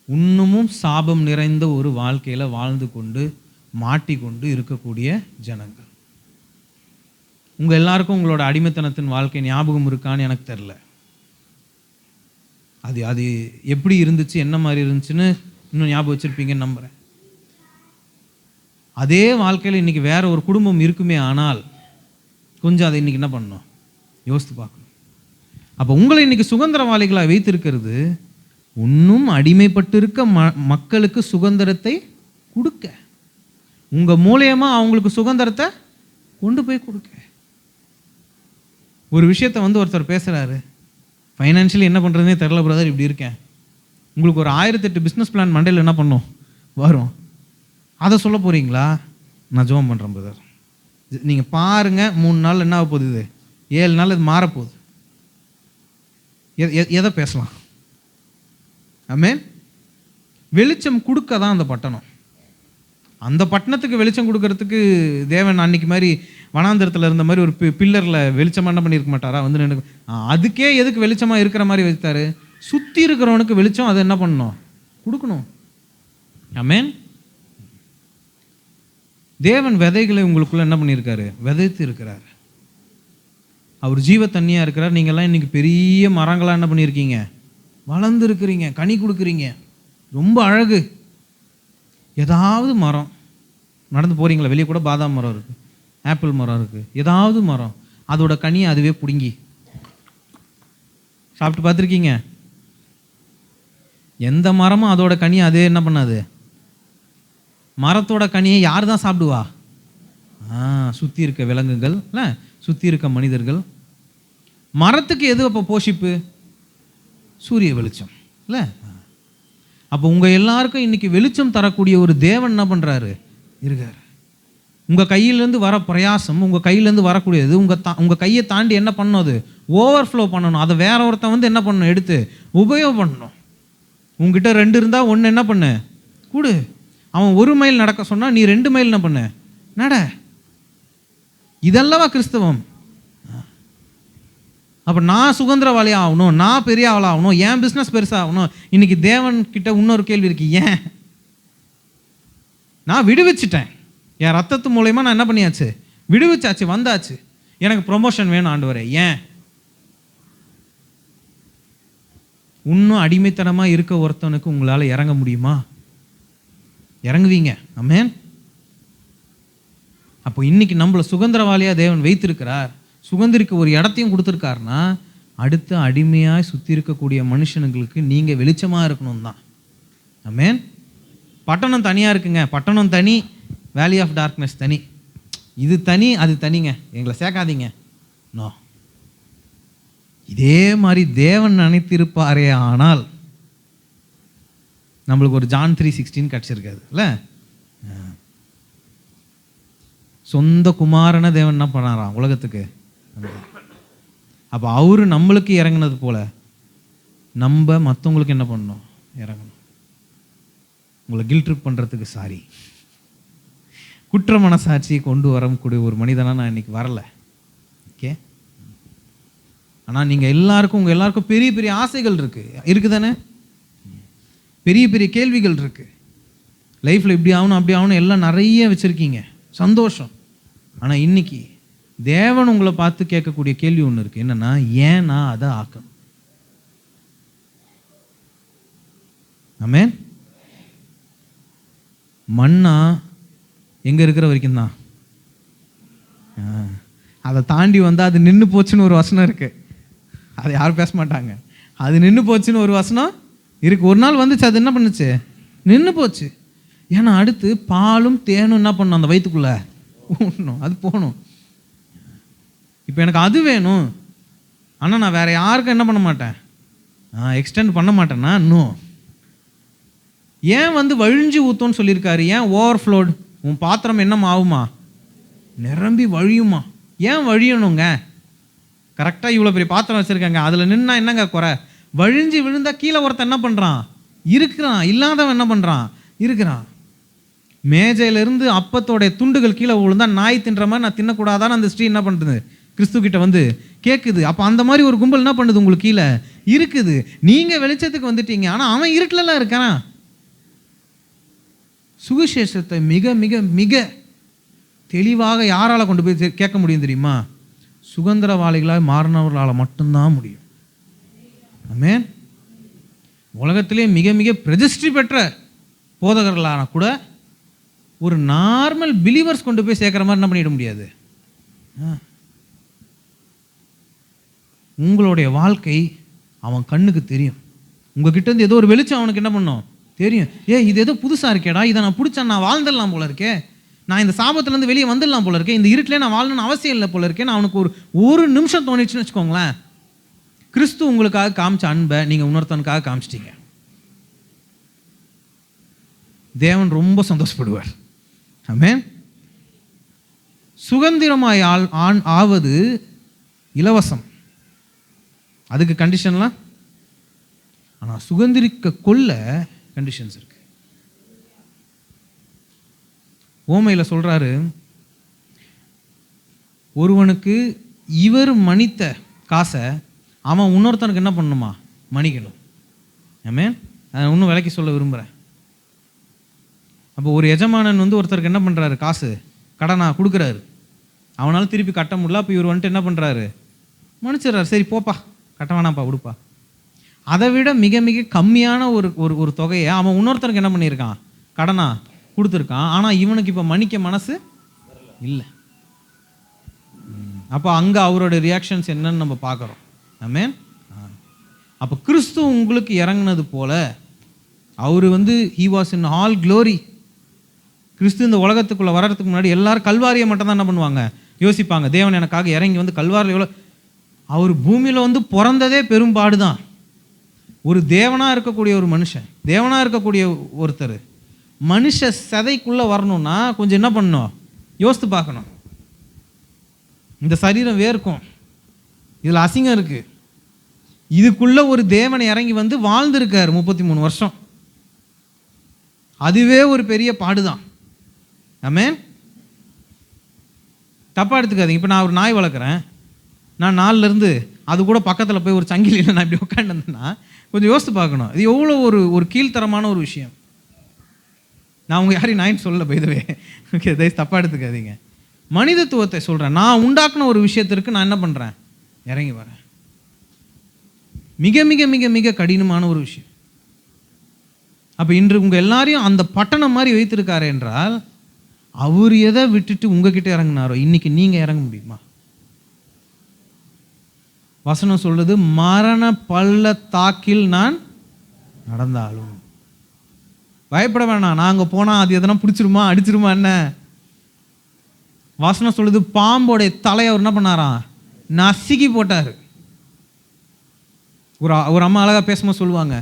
இன்னமும் சாபம் நிறைந்த ஒரு வாழ்க்கையில் வாழ்ந்து கொண்டு மாட்டிக்கொண்டு இருக்கக்கூடிய ஜனங்கள். உங்கள் எல்லாருக்கும் உங்களோட அடிமைத்தனத்தின் வாழ்க்கை ஞாபகம் இருக்கான்னு எனக்கு தெரில. அது அது எப்படி இருந்துச்சு, என்ன மாதிரி இருந்துச்சுன்னு இன்னும் ஞாபகம் வச்சுருப்பீங்கன்னு நம்புகிறேன். அதே வாழ்க்கையில் இன்றைக்கி வேற ஒரு குடும்பம் இருக்குமே ஆனால் கொஞ்சம் அதை இன்றைக்கி என்ன பண்ணணும் யோசித்து பார்க்கணும். அப்போ உங்களை இன்றைக்கி சுதந்திரவாளிகளாக வைத்திருக்கிறது இன்னும் அடிமைப்பட்டு இருக்க மக்களுக்கு சுதந்திரத்தை கொடுக்க, உங்கள் மூலியமாக அவங்களுக்கு சுதந்திரத்தை கொண்டு போய் கொடுக்க. ஒரு விஷயத்தை ஒருத்தர் பேசுகிறாரு, ஃபைனான்ஷியலி என்ன பண்ணுறதுனே தெரில பிரதர், இப்படி இருக்கேன். உங்களுக்கு ஒரு 1008 பிஸ்னஸ் பிளான் மண்டையில் என்ன பண்ணும் வரும், அதை சொல்ல போகிறீங்களா? நான் ஜோம் பண்ணுறேன் பிரதர், நீங்கள் பாருங்கள் 3 நாள் என்ன ஆக போகுது, இது 7 நாள் இது மாறப்போகுது. எதை பேசலாம்? ஆமென். வெளிச்சம் கொடுக்க தான் அந்த பட்டணம். அந்த பட்டணத்துக்கு வெளிச்சம் கொடுக்கறதுக்கு தேவன் அன்னைக்கு மாதிரி வனாந்தரத்தில் இருந்த மாதிரி ஒரு பில்லரில் வெளிச்சமாக என்ன பண்ணியிருக்க மாட்டாரா? அதுக்கே எதுக்கு வெளிச்சமாக இருக்கிற மாதிரி வைத்தாரு? சுற்றி இருக்கிறவனுக்கு வெளிச்சம் அதை என்ன பண்ணணும், கொடுக்கணும். ஆமென். தேவன் விதைகளை உங்களுக்குள்ள என்ன பண்ணியிருக்காரு, விதைத்து இருக்கிறார். அவர் ஜீவ தண்ணியாக இருக்கிறார். நீங்கள்லாம் இன்னைக்கு பெரிய மரங்களாக என்ன பண்ணியிருக்கீங்க, வளர்ந்து இருக்கிறீங்க, கனி கொடுக்குறீங்க, ரொம்ப அழகு. ஏதாவது மரம் நடந்து போகிறீங்களா, வெளியே கூட பாதாம் மரம் இருக்குது, ஆப்பிள் மரம் இருக்குது, ஏதாவது மரம் அதோட கனியை அதுவே பிடுங்கி சாப்பிட்டு பார்த்துருக்கீங்க? எந்த மரமும் அதோட கனியை அதே என்ன பண்ணாது. மரத்தோட கனியை யார் தான் சாப்பிடுவா? சுற்றி இருக்க விலங்குகள் இல்லை, சுற்றி இருக்க மனிதர்கள். மரத்துக்கு எது அப்போ போஷிப்பு? சூரிய வெளிச்சம் இல்லை. அப்போ உங்கள் எல்லாருக்கும் இன்றைக்கி வெளிச்சம் தரக்கூடிய ஒரு தேவன் என்ன பண்ணுறாரு இருக்கார். உங்கள் கையிலேருந்து வர பிரயாசம், உங்கள் கையிலேருந்து வரக்கூடியது உங்கள் கையை தாண்டி என்ன பண்ணணும், அது ஓவர்ஃப்ளோ பண்ணணும். அதை வேற ஒருத்தன் என்ன பண்ணணும், எடுத்து உபயோகம் பண்ணணும். உங்ககிட்ட 2 இருந்தால் 1 என்ன பண்ணு கூடு. அவன் 1 மைல் நடக்க சொன்னால் நீ 2 மைல் என்ன பண்ணு நட. இதல்லவா கிறிஸ்தவம். அப்போ நான் சுதந்திரவாளி ஆகணும், நான் பெரிய ஆளாகணும், ஏன் பிஸ்னஸ் பெருசாகணும். இன்னைக்கு தேவன் கிட்ட இன்னொரு கேள்வி இருக்கு, ஏன்? நான் விடுவிச்சிட்டேன், என் ரத்தத்து மூலயமா நான் என்ன பண்ணியாச்சு, விடுவிச்சாச்சு, வந்தாச்சு. எனக்கு ப்ரொமோஷன் வேணும் ஆண்டவரே, ஏன்? இன்னும் அடிமைத்தனமாக இருக்க ஒருத்தனுக்கு உங்களால் இறங்க முடியுமா? இறங்குவீங்க. ஆமென். அப்போ இன்னைக்கு நம்மளை சுதந்திரவாளியாக தேவன் வைத்திருக்கிறார், சுதந்திரிக்க ஒரு இடத்தையும் கொடுத்துருக்காருன்னா அடுத்த அடிமையாய் சுற்றி இருக்கக்கூடிய மனுஷனுங்களுக்கு நீங்கள் வெளிச்சமாக இருக்கணும் தான். ஆமென். பட்டணம் தனியாக இருக்குங்க, பட்டணம் தனி, வேலி ஆஃப் டார்க்னஸ் தனி, இது தனி அது தனிங்க, எங்களை சேர்க்காதீங்க. நோ. இதே மாதிரி தேவன் நினைத்திருப்பாரே ஆனால் நம்மளுக்கு ஒரு ஜான் 3:16 கிடச்சிருக்காது இல்லை. சொந்த குமாரனை தேவன் என்ன பண்ணாராம் உலகத்துக்கு. அப்போ அவரு நம்மளுக்கு இறங்கினது போல நம்ம மற்றவங்களுக்கு என்ன பண்ணணும், இறங்கணும். உங்களை கில்ட் ட்ரிப் பண்ணுறதுக்கு சாரி, குற்ற மனசாட்சியை கொண்டு வரக்கூடிய ஒரு மனிதனாக நான் இன்னைக்கு வரல. ஓகே. ஆனால் நீங்கள் எல்லாருக்கும் உங்கள் எல்லாருக்கும் பெரிய பெரிய ஆசைகள் இருக்குதானே, பெரிய பெரிய கேள்விகள் இருக்கு. லைஃப்பில் இப்படி ஆகணும் அப்படி ஆகணும் எல்லாம் நிறைய வச்சுருக்கீங்க, சந்தோஷம். ஆனால் இன்னைக்கு தேவன் உங்களை பார்த்து கேட்கக்கூடிய கேள்வி ஒன்று இருக்குது. என்னன்னா, ஏன் நான் அதை ஆக்கணும்? ஆமென். மண்ணா எங்கே இருக்கிற வரைக்கும் தான், அதை தாண்டி வந்தால் அது நின்று போச்சுன்னு ஒரு வசனம் இருக்குது. அதை யாரும் பேச மாட்டாங்க. அது நின்று போச்சுன்னு ஒரு வசனம் இருக்குது. ஒரு நாள் வந்துச்சு, அது என்ன பண்ணுச்சு, நின்று போச்சு. ஏன்னா அடுத்து பாலும் தேனும் என்ன பண்ணணும், அந்த வயிற்றுக்குள்ளே ஊட்டணும், அது போகணும். இப்போ எனக்கு அது வேணும், ஆனால் நான் வேறு யாருக்கும் என்ன பண்ண மாட்டேன், எக்ஸ்டெண்ட் பண்ண மாட்டேன்னா இன்னும். ஏன் வழிஞ்சு ஊத்தோன்னு சொல்லியிருக்காரு? ஏன் ஓவர்ஃப்ளோட்? உன் பாத்திரம் என்னமா ஆகுமா, நிரம்பி வழியுமா. ஏன் வழியணுங்க? கரெக்டாக இவ்வளோ பெரிய பாத்திரம் வச்சுருக்காங்க, அதில் நின்னா என்னங்க குறை? வழிஞ்சு விழுந்தா கீழே ஒருத்தன் என்ன பண்ணுறான், இருக்கிறான். இல்லாதவன் என்ன பண்ணுறான், இருக்கிறான். மேஜையிலேருந்து அப்பத்தோடைய துண்டுகள் கீழே விழுந்தா நாய் தின்ற மாதிரி நான் தின்னக்கூடாதான்னு அந்த ஸ்ரீ என்ன பண்ணுறது, கிறிஸ்துக்கிட்ட கேட்குது. அப்போ அந்த மாதிரி ஒரு கும்பல் என்ன பண்ணுது, உங்களுக்கு கீழே இருக்குது. நீங்கள் வெளிச்சத்துக்கு வந்துட்டீங்க, ஆனால் அவன் இருட்டிலலாம் இருக்கான். சுவிசேஷத்தை மிக மிக மிக தெளிவாக யாரால் கொண்டு போய் கேட்க முடியும் தெரியுமா? சுதந்திரவாளிகளாக மாறினவர்களால் மட்டும்தான் முடியும். ஆமென். உலகத்திலே மிக மிக பிரதிஷ்டி பெற்ற போதகர்களான கூட ஒரு நார்மல் பிலீவர்ஸ் கொண்டு போய் சேர்க்குற மாதிரி என்ன பண்ணிட முடியாது. உங்களுடைய வாழ்க்கை அவன் கண்ணுக்கு தெரியும். உங்ககிட்ட இருந்து ஏதோ ஒரு வெளிச்சம் அவனுக்கு என்ன பண்ணும், தெரியும். இது ஏதோ புதுசாக இருக்கேடா, இதை நான் பிடிச்சா நான் வாழ்ந்துடலாம் போல இருக்கே, நான் இந்த சாபத்துலேருந்து வெளியே வந்துடலாம் போல இருக்கேன், இந்த இருட்டிலே நான் வாழணும்னு அவசியம் இல்லை போல இருக்கேன். அவனுக்கு ஒரு நிமிஷம் தோணிச்சுன்னு வச்சுக்கோங்களேன், கிறிஸ்து உங்களுக்காக காமிச்ச அன்பை நீங்கள் இன்னொருத்தனுக்காக காமிச்சிட்டீங்க. தேவன் ரொம்ப சந்தோஷப்படுவார். ஆமென். சுதந்திரமாய் ஆவது இலவசம், அதுக்கு கண்டிஷன்லாம். ஆனால் சுதந்திரிக்க கொள்ள கண்டிஷன்ஸ் இருக்கு. ஓமையில் சொல்றாரு, ஒருவனுக்கு இவர் மணித்த காசை அவன் இன்னொருத்தனுக்கு என்ன பண்ணணுமா, மணிக்கணும். ஆமென். அதை இன்னும் விலைக்கு சொல்ல விரும்புகிறேன். அப்போ ஒரு எஜமானன் ஒருத்தருக்கு என்ன பண்ணுறாரு, காசு கடனா கொடுக்குறாரு, அவனால் திருப்பி கட்ட முடியல. அப்போ இவர் என்ன பண்ணுறாரு, மன்னிச்சிடுறாரு. சரி போப்பா, கட்ட வேணாம்ப்பா, கொடுப்பா. அதை விட மிக மிக கம்மியான ஒரு தொகையை அவன் இன்னொருத்தருக்கு என்ன பண்ணியிருக்கான், கடனா கொடுத்துருக்கான். ஆனால் இவனுக்கு இப்போ மன்னிக்க மனசு இல்லை. அப்போ அங்கே அவரோட ரியாக்ஷன்ஸ் என்னன்னு நம்ம பார்க்குறோம். ஆமென். அப்போ கிறிஸ்து உங்களுக்கு இறங்குனது போல அவர் he was in all glory. கிறிஸ்து இந்த உலகத்துக்குள்ளே வர்றதுக்கு முன்னாடி எல்லாரும் கல்வாரியை மட்டும் தான் என்ன பண்ணுவாங்க, யோசிப்பாங்க. தேவன் எனக்காக இறங்கி கல்வாரியில் எவ்வளோ, அவர் பூமியில் பிறந்ததே பெரும்பாடு தான். ஒரு தேவனாக இருக்கக்கூடிய ஒரு மனுஷன், தேவனாக இருக்கக்கூடிய ஒருத்தர் மனுஷ சதைக்குள்ளே வரணும்னா கொஞ்சம் என்ன பண்ணணும், யோசித்து பார்க்கணும். இந்த சரீரம் வேர்க்கும், இதில் அசிங்கம் இருக்குது. இதுக்குள்ளே ஒரு தேவனை இறங்கி வாழ்ந்துருக்கார் 33 வருஷம். அதுவே ஒரு பெரிய பாடுதான். ஆமென். தப்பாக எடுத்துக்காதீங்க. இப்போ நான் ஒரு நாய் வளர்க்குறேன், நான் 4லேருந்து அது கூட பக்கத்தில் போய் ஒரு சங்கிலியில் நான் இப்படி உட்காந்துருந்தேன்னா கொஞ்சம் யோசித்து பார்க்கணும். இது எவ்வளோ ஒரு கீழ்த்தரமான ஒரு விஷயம். நான் உங்கள் யாரையும் நாயின்னு சொல்லலை, பைதவே. ஓகே, தயவு தப்பாக எடுத்துக்காதீங்க. மனிதத்துவத்தை சொல்கிறேன். நான் உண்டாக்குன ஒரு விஷயத்திற்கு நான் என்ன பண்ணுறேன், இறங்கி வரேன். மிக மிக மிக மிக கடினமான ஒரு விஷயம். அப்போ இன்று உங்கள் எல்லாரையும் அந்த பட்டணம் மாதிரி வைத்திருக்காரு என்றால் அவர் எதை விட்டுட்டு உங்ககிட்ட இறங்கினாரோ இன்னைக்கு நீங்கள் இறங்க முடியுமா? வசனம் சொல்றது, மரண பள்ளத்தாக்கில் நான் நடந்தாலும் பயப்பட வேணாம். நாங்கள் போனால் அது எதனா பிடிச்சிருமா அடிச்சிருமா என்ன? வசனம் சொல்லுது, பாம்போடைய தலையை அவர் என்ன பண்ணாராம், நசுக்கி போட்டார். ஒரு அம்மா அழகாக பேசும்போது சொல்லுவாங்க,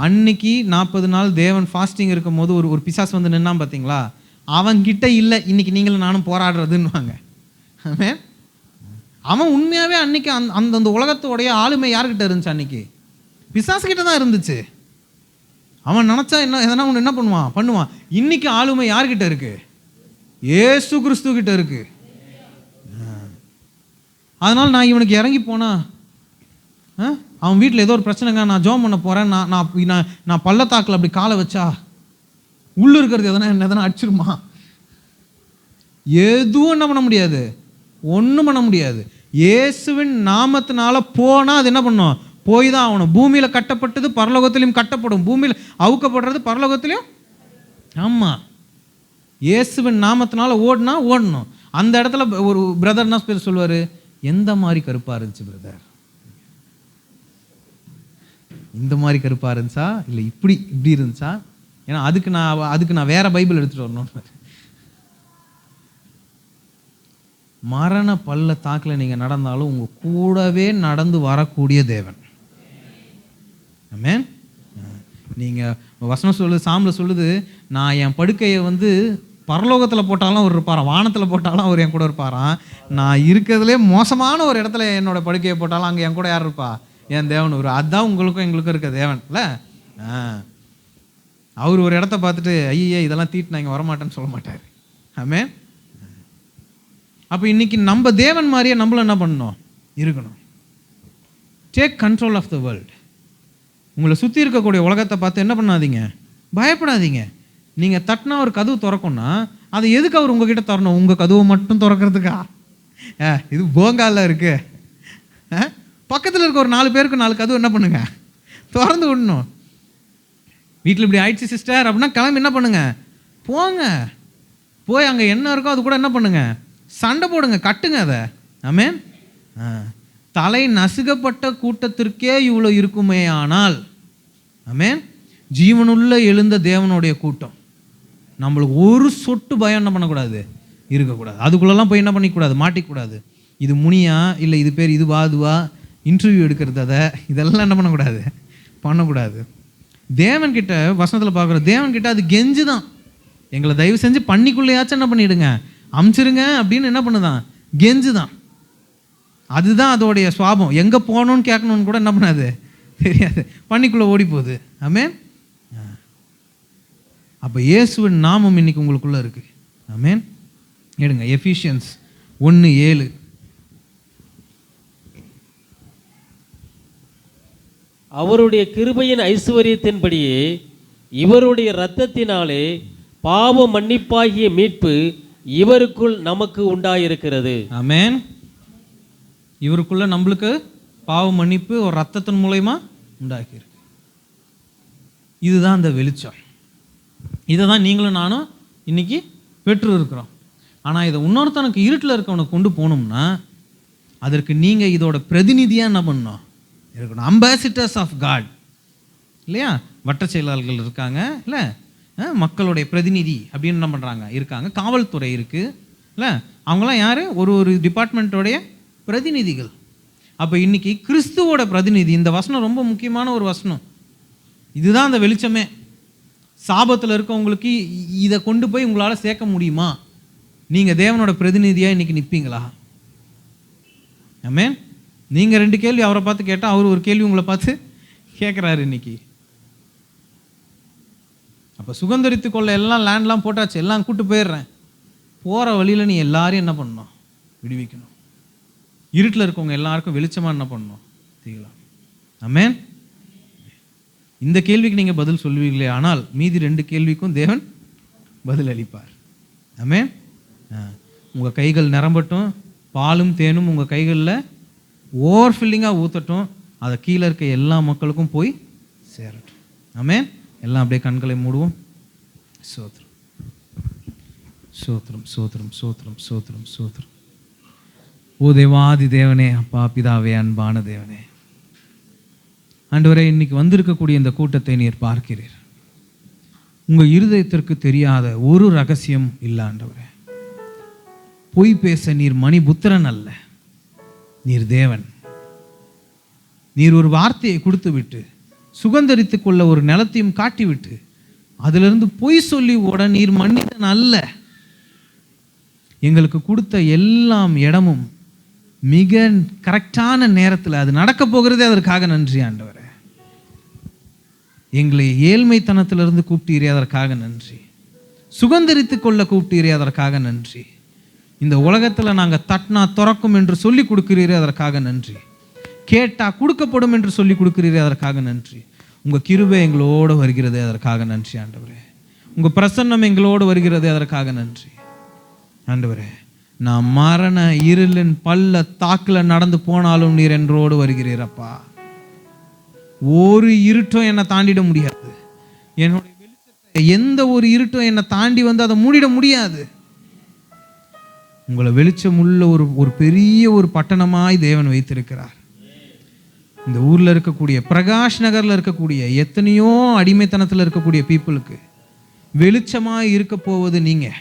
அன்னைக்கு 40 நாள் தேவன் ஃபாஸ்டிங் இருக்கும் போது ஒரு பிசாசு வந்து நின்னான் பார்த்தீங்களா, அவன்கிட்ட இல்லை இன்னைக்கு நீங்களும் நானும் போராடுறதுன்னுவாங்க. ஆமென். அவன் உண்மையாகவே அன்னைக்கு அந்த உலகத்தோடைய ஆளுமை யார்கிட்ட இருந்துச்சு? அன்னைக்கு பிசாசு கிட்ட தான் இருந்துச்சு. அவன் நினச்சா எதனா ஒன்று என்ன பண்ணுவான். இன்னைக்கு ஆளுமை யார்கிட்ட இருக்கு? இயேசு கிறிஸ்து கிட்ட இருக்கு. அதனால் நான் இவனுக்கு இறங்கி போனா, அவன் வீட்டில் ஏதோ ஒரு பிரச்சனைங்க, நான் ஜோம் பண்ண போகிறேன், நான் பள்ளத்தாக்கில் அப்படி காலை வச்சா உள்ளே இருக்கிறது எதனா அடிச்சிருமா? எதுவும் என்ன பண்ண முடியாது, ஒன்றும் பண்ண முடியாது. இயேசுவின் நாமத்தினால போனால் அது என்ன பண்ணும்? போய் தான் ஆகணும். பூமியில் கட்டப்பட்டது பரலோகத்திலையும் கட்டப்படும், பூமியில் அவுக்கப்படுறது பரலோகத்திலையும். ஆமாம், இயேசுவின் நாமத்தினால ஓடணும். அந்த இடத்துல ஒரு பிரதர் என்ன பேர் சொல்லுவார், எந்த மாதிரி கருப்பாக இருந்துச்சு பிரதர், இந்த மாதிரி கருப்பாக இருந்துச்சா இல்லை இப்படி இருந்துச்சா? ஏன்னா அதுக்கு நான் வேற பைபிள் எடுத்துகிட்டு வரணும். மரண பள்ளத்தாக்கில் நீங்கள் நடந்தாலும் உங்கள் கூடவே நடந்து வரக்கூடிய தேவன். ஆமென். நீங்கள் வசனம் சொல்லுது, சாமில் சொல்லுது, நான் என் படுக்கையை வந்து பரலோகத்தில் போட்டாலும் அவர் இருப்பாராம், வானத்தில் போட்டாலும் அவர் என் கூட இருப்பாராம், நான் இருக்கிறதுலே மோசமான ஒரு இடத்துல என்னோட படுக்கையை போட்டாலும் அங்கே என் கூட யார் இருப்பா? என் தேவன். ஒரு அதுதான் உங்களுக்கும் எங்களுக்கும் இருக்க தேவன் இல்லை? அவர் ஒரு இடத்த பார்த்துட்டு ஐயே இதெல்லாம் தீட்டு நான் இங்கே வரமாட்டேன்னு சொல்ல மாட்டார். ஆமென். அப்போ இன்னைக்கு நம்ம தேவன் மாதிரியே நம்மளும் என்ன பண்ணணும்? இருக்கணும். Take control of the world. உங்களை சுற்றி இருக்கக்கூடிய உலகத்தை பார்த்து என்ன பண்ணாதீங்க, பயப்படாதீங்க. நீங்கள் தட்டினா ஒரு கதவு திறக்கும்னா அது எதுக்கு அவர் உங்ககிட்ட திறணும்? உங்கள் கதவை மட்டும் திறக்கிறதுக்கா? இது போங்கால இருக்கு. பக்கத்தில் இருக்க ஒரு 4 பேருக்கு 4 கதவு என்ன பண்ணுங்க, திறந்து விடணும். வீட்டில் இப்படி ஆயிடுச்சு சிஸ்டர் அப்படின்னா கிளம்பி என்ன பண்ணுங்க, போங்க. போய் அங்கே என்ன இருக்கோ அது கூட என்ன பண்ணுங்க, சண்டை போடுங்க, கட்டுங்க அதை. ஆமென். தலை நசுக்கப்பட்ட கூட்டத்திற்கே இவ்வளோ இருக்குமே ஆனால், ஆமென், ஜீவனுள்ள எழுந்த தேவனுடைய கூட்டம். நம்மளுக்கு ஒரு சொட்டு பயம் என்ன பண்ணக்கூடாது, இருக்கக்கூடாது. அதுக்குள்ளெல்லாம் போய் என்ன பண்ணிக்கூடாது, மாட்டிக்கூடாது. இது முனியா இல்லை இது பேர் இதுவா இன்டர்வியூ எடுக்கிறது, அதை இதெல்லாம் என்ன பண்ணக்கூடாது. தேவன்கிட்ட வசனத்தில் பார்க்குற தேவன்கிட்ட அது கெஞ்சு தான், எங்களை தயவு செஞ்சு பண்ணிக்குள்ளேயாச்சும் என்ன பண்ணிவிடுங்க, அமுச்சிருங்க அப்படின்னு என்ன பண்ணுதான், கெஞ்சு தான். அதுதான் அதோடைய சுவாபம். எங்கே போகணும்னு கேட்கணும்னு கூட என்ன பண்ணாது, தெரியாது, பண்ணிக்குள்ளே ஓடி போகுது. ஆமென். அப்போ இயேசுவின் நாமம் இன்னைக்கு உங்களுக்குள்ளே இருக்குது. ஆமென். எடுங்க எஃபிஷியன்ஸ் 1:7. அவருடைய கிருபையின் ஐசுவரியத்தின்படியே இவருடைய இரத்தத்தினாலே பாவ மன்னிப்பாகிய மீட்பு இவருக்குள் நமக்கு உண்டாயிருக்கிறது. ஆமென். இவருக்குள்ள நம்மளுக்கு பாவ மன்னிப்பு ஒரு ரத்தத்தின் மூலமா உண்டாக்கியிருக்கு. இதுதான் அந்த வெளிச்சம். இதை தான் நீங்களும் நானும் இன்னைக்கு பெற்று இருக்கிறோம். ஆனால் இதை இன்னொருத்தனுக்கு இருட்டில் இருக்கவனுக்கு கொண்டு போகணும்னா அதற்கு நீங்கள் இதோட பிரதிநிதியாக என்ன பண்ணணும், இருக்கணும். அம்பாசிடர்ஸ் ஆஃப் காட் இல்லையா? வட்ட செயலாளர்கள் இருக்காங்க இல்லை, மக்களுடைய பிரதிநிதி அப்படின்னு என்ன பண்ணுறாங்க, இருக்காங்க. காவல்துறை இருக்குது இல்லை, அவங்களாம் யார், ஒரு டிபார்ட்மெண்ட்டோடைய பிரதிநிதிகள். அப்போ இன்னைக்கு கிறிஸ்துவோட பிரதிநிதி. இந்த வசனம் ரொம்ப முக்கியமான ஒரு வசனம். இதுதான் அந்த வெளிச்சமே. சாபத்தில் இருக்கவங்களுக்கு இதை கொண்டு போய் உங்களால் சேர்க்க முடியுமா? நீங்கள் தேவனோட பிரதிநிதியாக இன்னைக்கு நிற்பீங்களா? ஆமென். நீங்கள் 2 கேள்வி அவரை பார்த்து கேட்டால் அவர் ஒரு கேள்வி உங்களை பார்த்து கேட்குறாரு இன்னைக்கு. அப்போ சுதந்திரித்து கொள்ள எல்லாம் லேண்ட்லாம் போட்டாச்சு, எல்லாம் கூட்டு போயிடுறேன். போகிற வழியில் நீ எல்லாரையும் என்ன பண்ணணும், விடுவிக்கணும். இருட்டில் இருக்கவங்க எல்லாருக்கும் வெளிச்சமாக என்ன பண்ணணும், தீக்கலாம். ஆமென். இந்த கேள்விக்கு நீங்கள் பதில் சொல்லுவீங்களே, ஆனால் மீதி 2 கேள்விக்கும் தேவன் பதில் அளிப்பார். ஆமென். உங்கள் கைகள் நிரம்பட்டும், பாலும் தேனும் உங்கள் கைகளில் ஓவர் ஃபில்லிங்காக ஊற்றட்டும், அதை கீழே இருக்க எல்லா மக்களுக்கும் போய் சேரட்டும். ஆமென். எல்லாம் அப்படியே கண்களை மூடுவோம். சோத்ரம் சோத்ரம் சோத்ரம் சோத்ரம் சோத்ரம் சோத்ரம். ஓ தேவாதி தேவனே, அப்பா பிதாவே, அன்பான தேவனே, ஆண்டவரே, இன்னைக்கு வந்திருக்கக்கூடிய இந்த கூட்டத்தை நீர் பார்க்கிறீர். உங்கள் இருதயத்திற்கு தெரியாத ஒரு ரகசியம் இல்லை ஆண்டவரே. பொய் பேச நீர் மணிபுத்திரன் அல்ல, நீர் தேவன். நீர் ஒரு வார்த்தையை கொடுத்து விட்டு சுதந்தரித்து கொள்ள ஒரு நிலத்தையும் காட்டிவிட்டு அதிலிருந்து பொய் சொல்லி ஓட நீர் மனிதன் அல்ல. எங்களுக்கு கொடுத்த எல்லாம் இடமும் மிக கரெக்டான நேரத்தில் அது நடக்க போகிறதே அதற்காக நன்றி ஆண்டவரே. எங்களை ஏழ்மைத்தனத்திலிருந்து கூப்பிட்டீரே அதற்காக நன்றி. சுதந்தரித்து கொள்ள கூப்பிட்டீரே அதற்காக நன்றி. இந்த உலகத்தில் நாங்கள் தட்டினா திறக்கும் என்று சொல்லி கொடுக்கிறீரே அதற்காக நன்றி. கேட்டா கொடுக்கப்படும் என்று சொல்லி கொடுக்கிறீரே அதற்காக நன்றி. உங்கள் கிருபை எங்களோடு வருகிறது அதற்காக நன்றி ஆண்டவரே. உங்கள் பிரசன்னம் எங்களோடு வருகிறது அதற்காக நன்றி ஆண்டவரே. நான் மரண இருளின் பள்ள தாக்கில் நடந்து போனாலும் நீர் என்றோடு வருகிறீரப்பா. ஒரு இருட்டும் என்னை தாண்டிட முடியாது. என்னுடைய வெளிச்சத்தை எந்த ஒரு இருட்டும் என்னை தாண்டி வந்து அதை மூடிட முடியாது. உங்களை வெளிச்சம் உள்ள ஒரு பெரிய ஒரு பட்டணமாய் தேவன் வைத்திருக்கிறார். இந்த ஊரில் இருக்கக்கூடிய பிரகாஷ் நகரில் இருக்கக்கூடிய எத்தனையோ அடிமைத்தனத்தில் இருக்கக்கூடிய பீப்புளுக்கு வெளிச்சமாக இருக்க போவது நீங்கள்.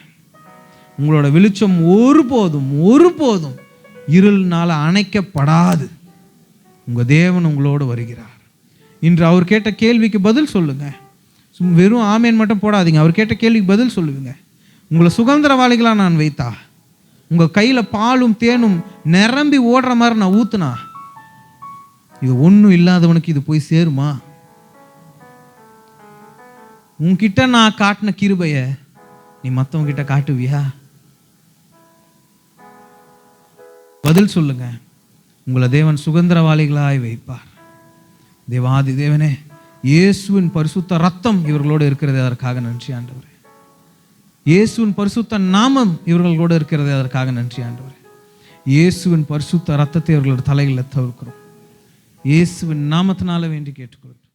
உங்களோட வெளிச்சம் ஒருபோதும் இருள்னால அணைக்கப்படாது. உங்கள் தேவன் உங்களோடு வருகிறார். இன்று அவர் கேட்ட கேள்விக்கு பதில் சொல்லுங்க. வெறும் ஆமேன் மட்டும் போடாதீங்க. அவர் கேட்ட கேள்விக்கு பதில் சொல்லுவீங்க. உங்களை சுதந்திரவாளிகளாக நான் வைத்தா, உங்கள் கையில் பாலும் தேனும் நிரம்பி ஓடுற மாதிரி நான் ஊத்துனா, இது ஒன்றும் இல்லாதவனுக்கு இது போய் சேருமா? உன்கிட்ட நான் காட்டின கிருபைய நீ மற்றவங்க கிட்ட காட்டுவியா? பதில் சொல்லுங்க. உங்களை தேவன் சுதந்திரவாளிகளாய் வைப்பார். தேவாதி தேவனே, இயேசுவின் பரிசுத்த ரத்தம் இவர்களோடு இருக்கிறது அதற்காக நன்றி ஆண்டவரே. இயேசுவின் பரிசுத்த நாமம் இவர்களோடு இருக்கிறது அதற்காக நன்றி ஆண்டவரே. இயேசுவின் பரிசுத்த ரத்தத்தை இவர்களோட தலைகளில் தவிர்க்கிறோம். இயேசுவின் நாமத்தினால வேண்டி கேட்டுக்கொள்கிறோம்.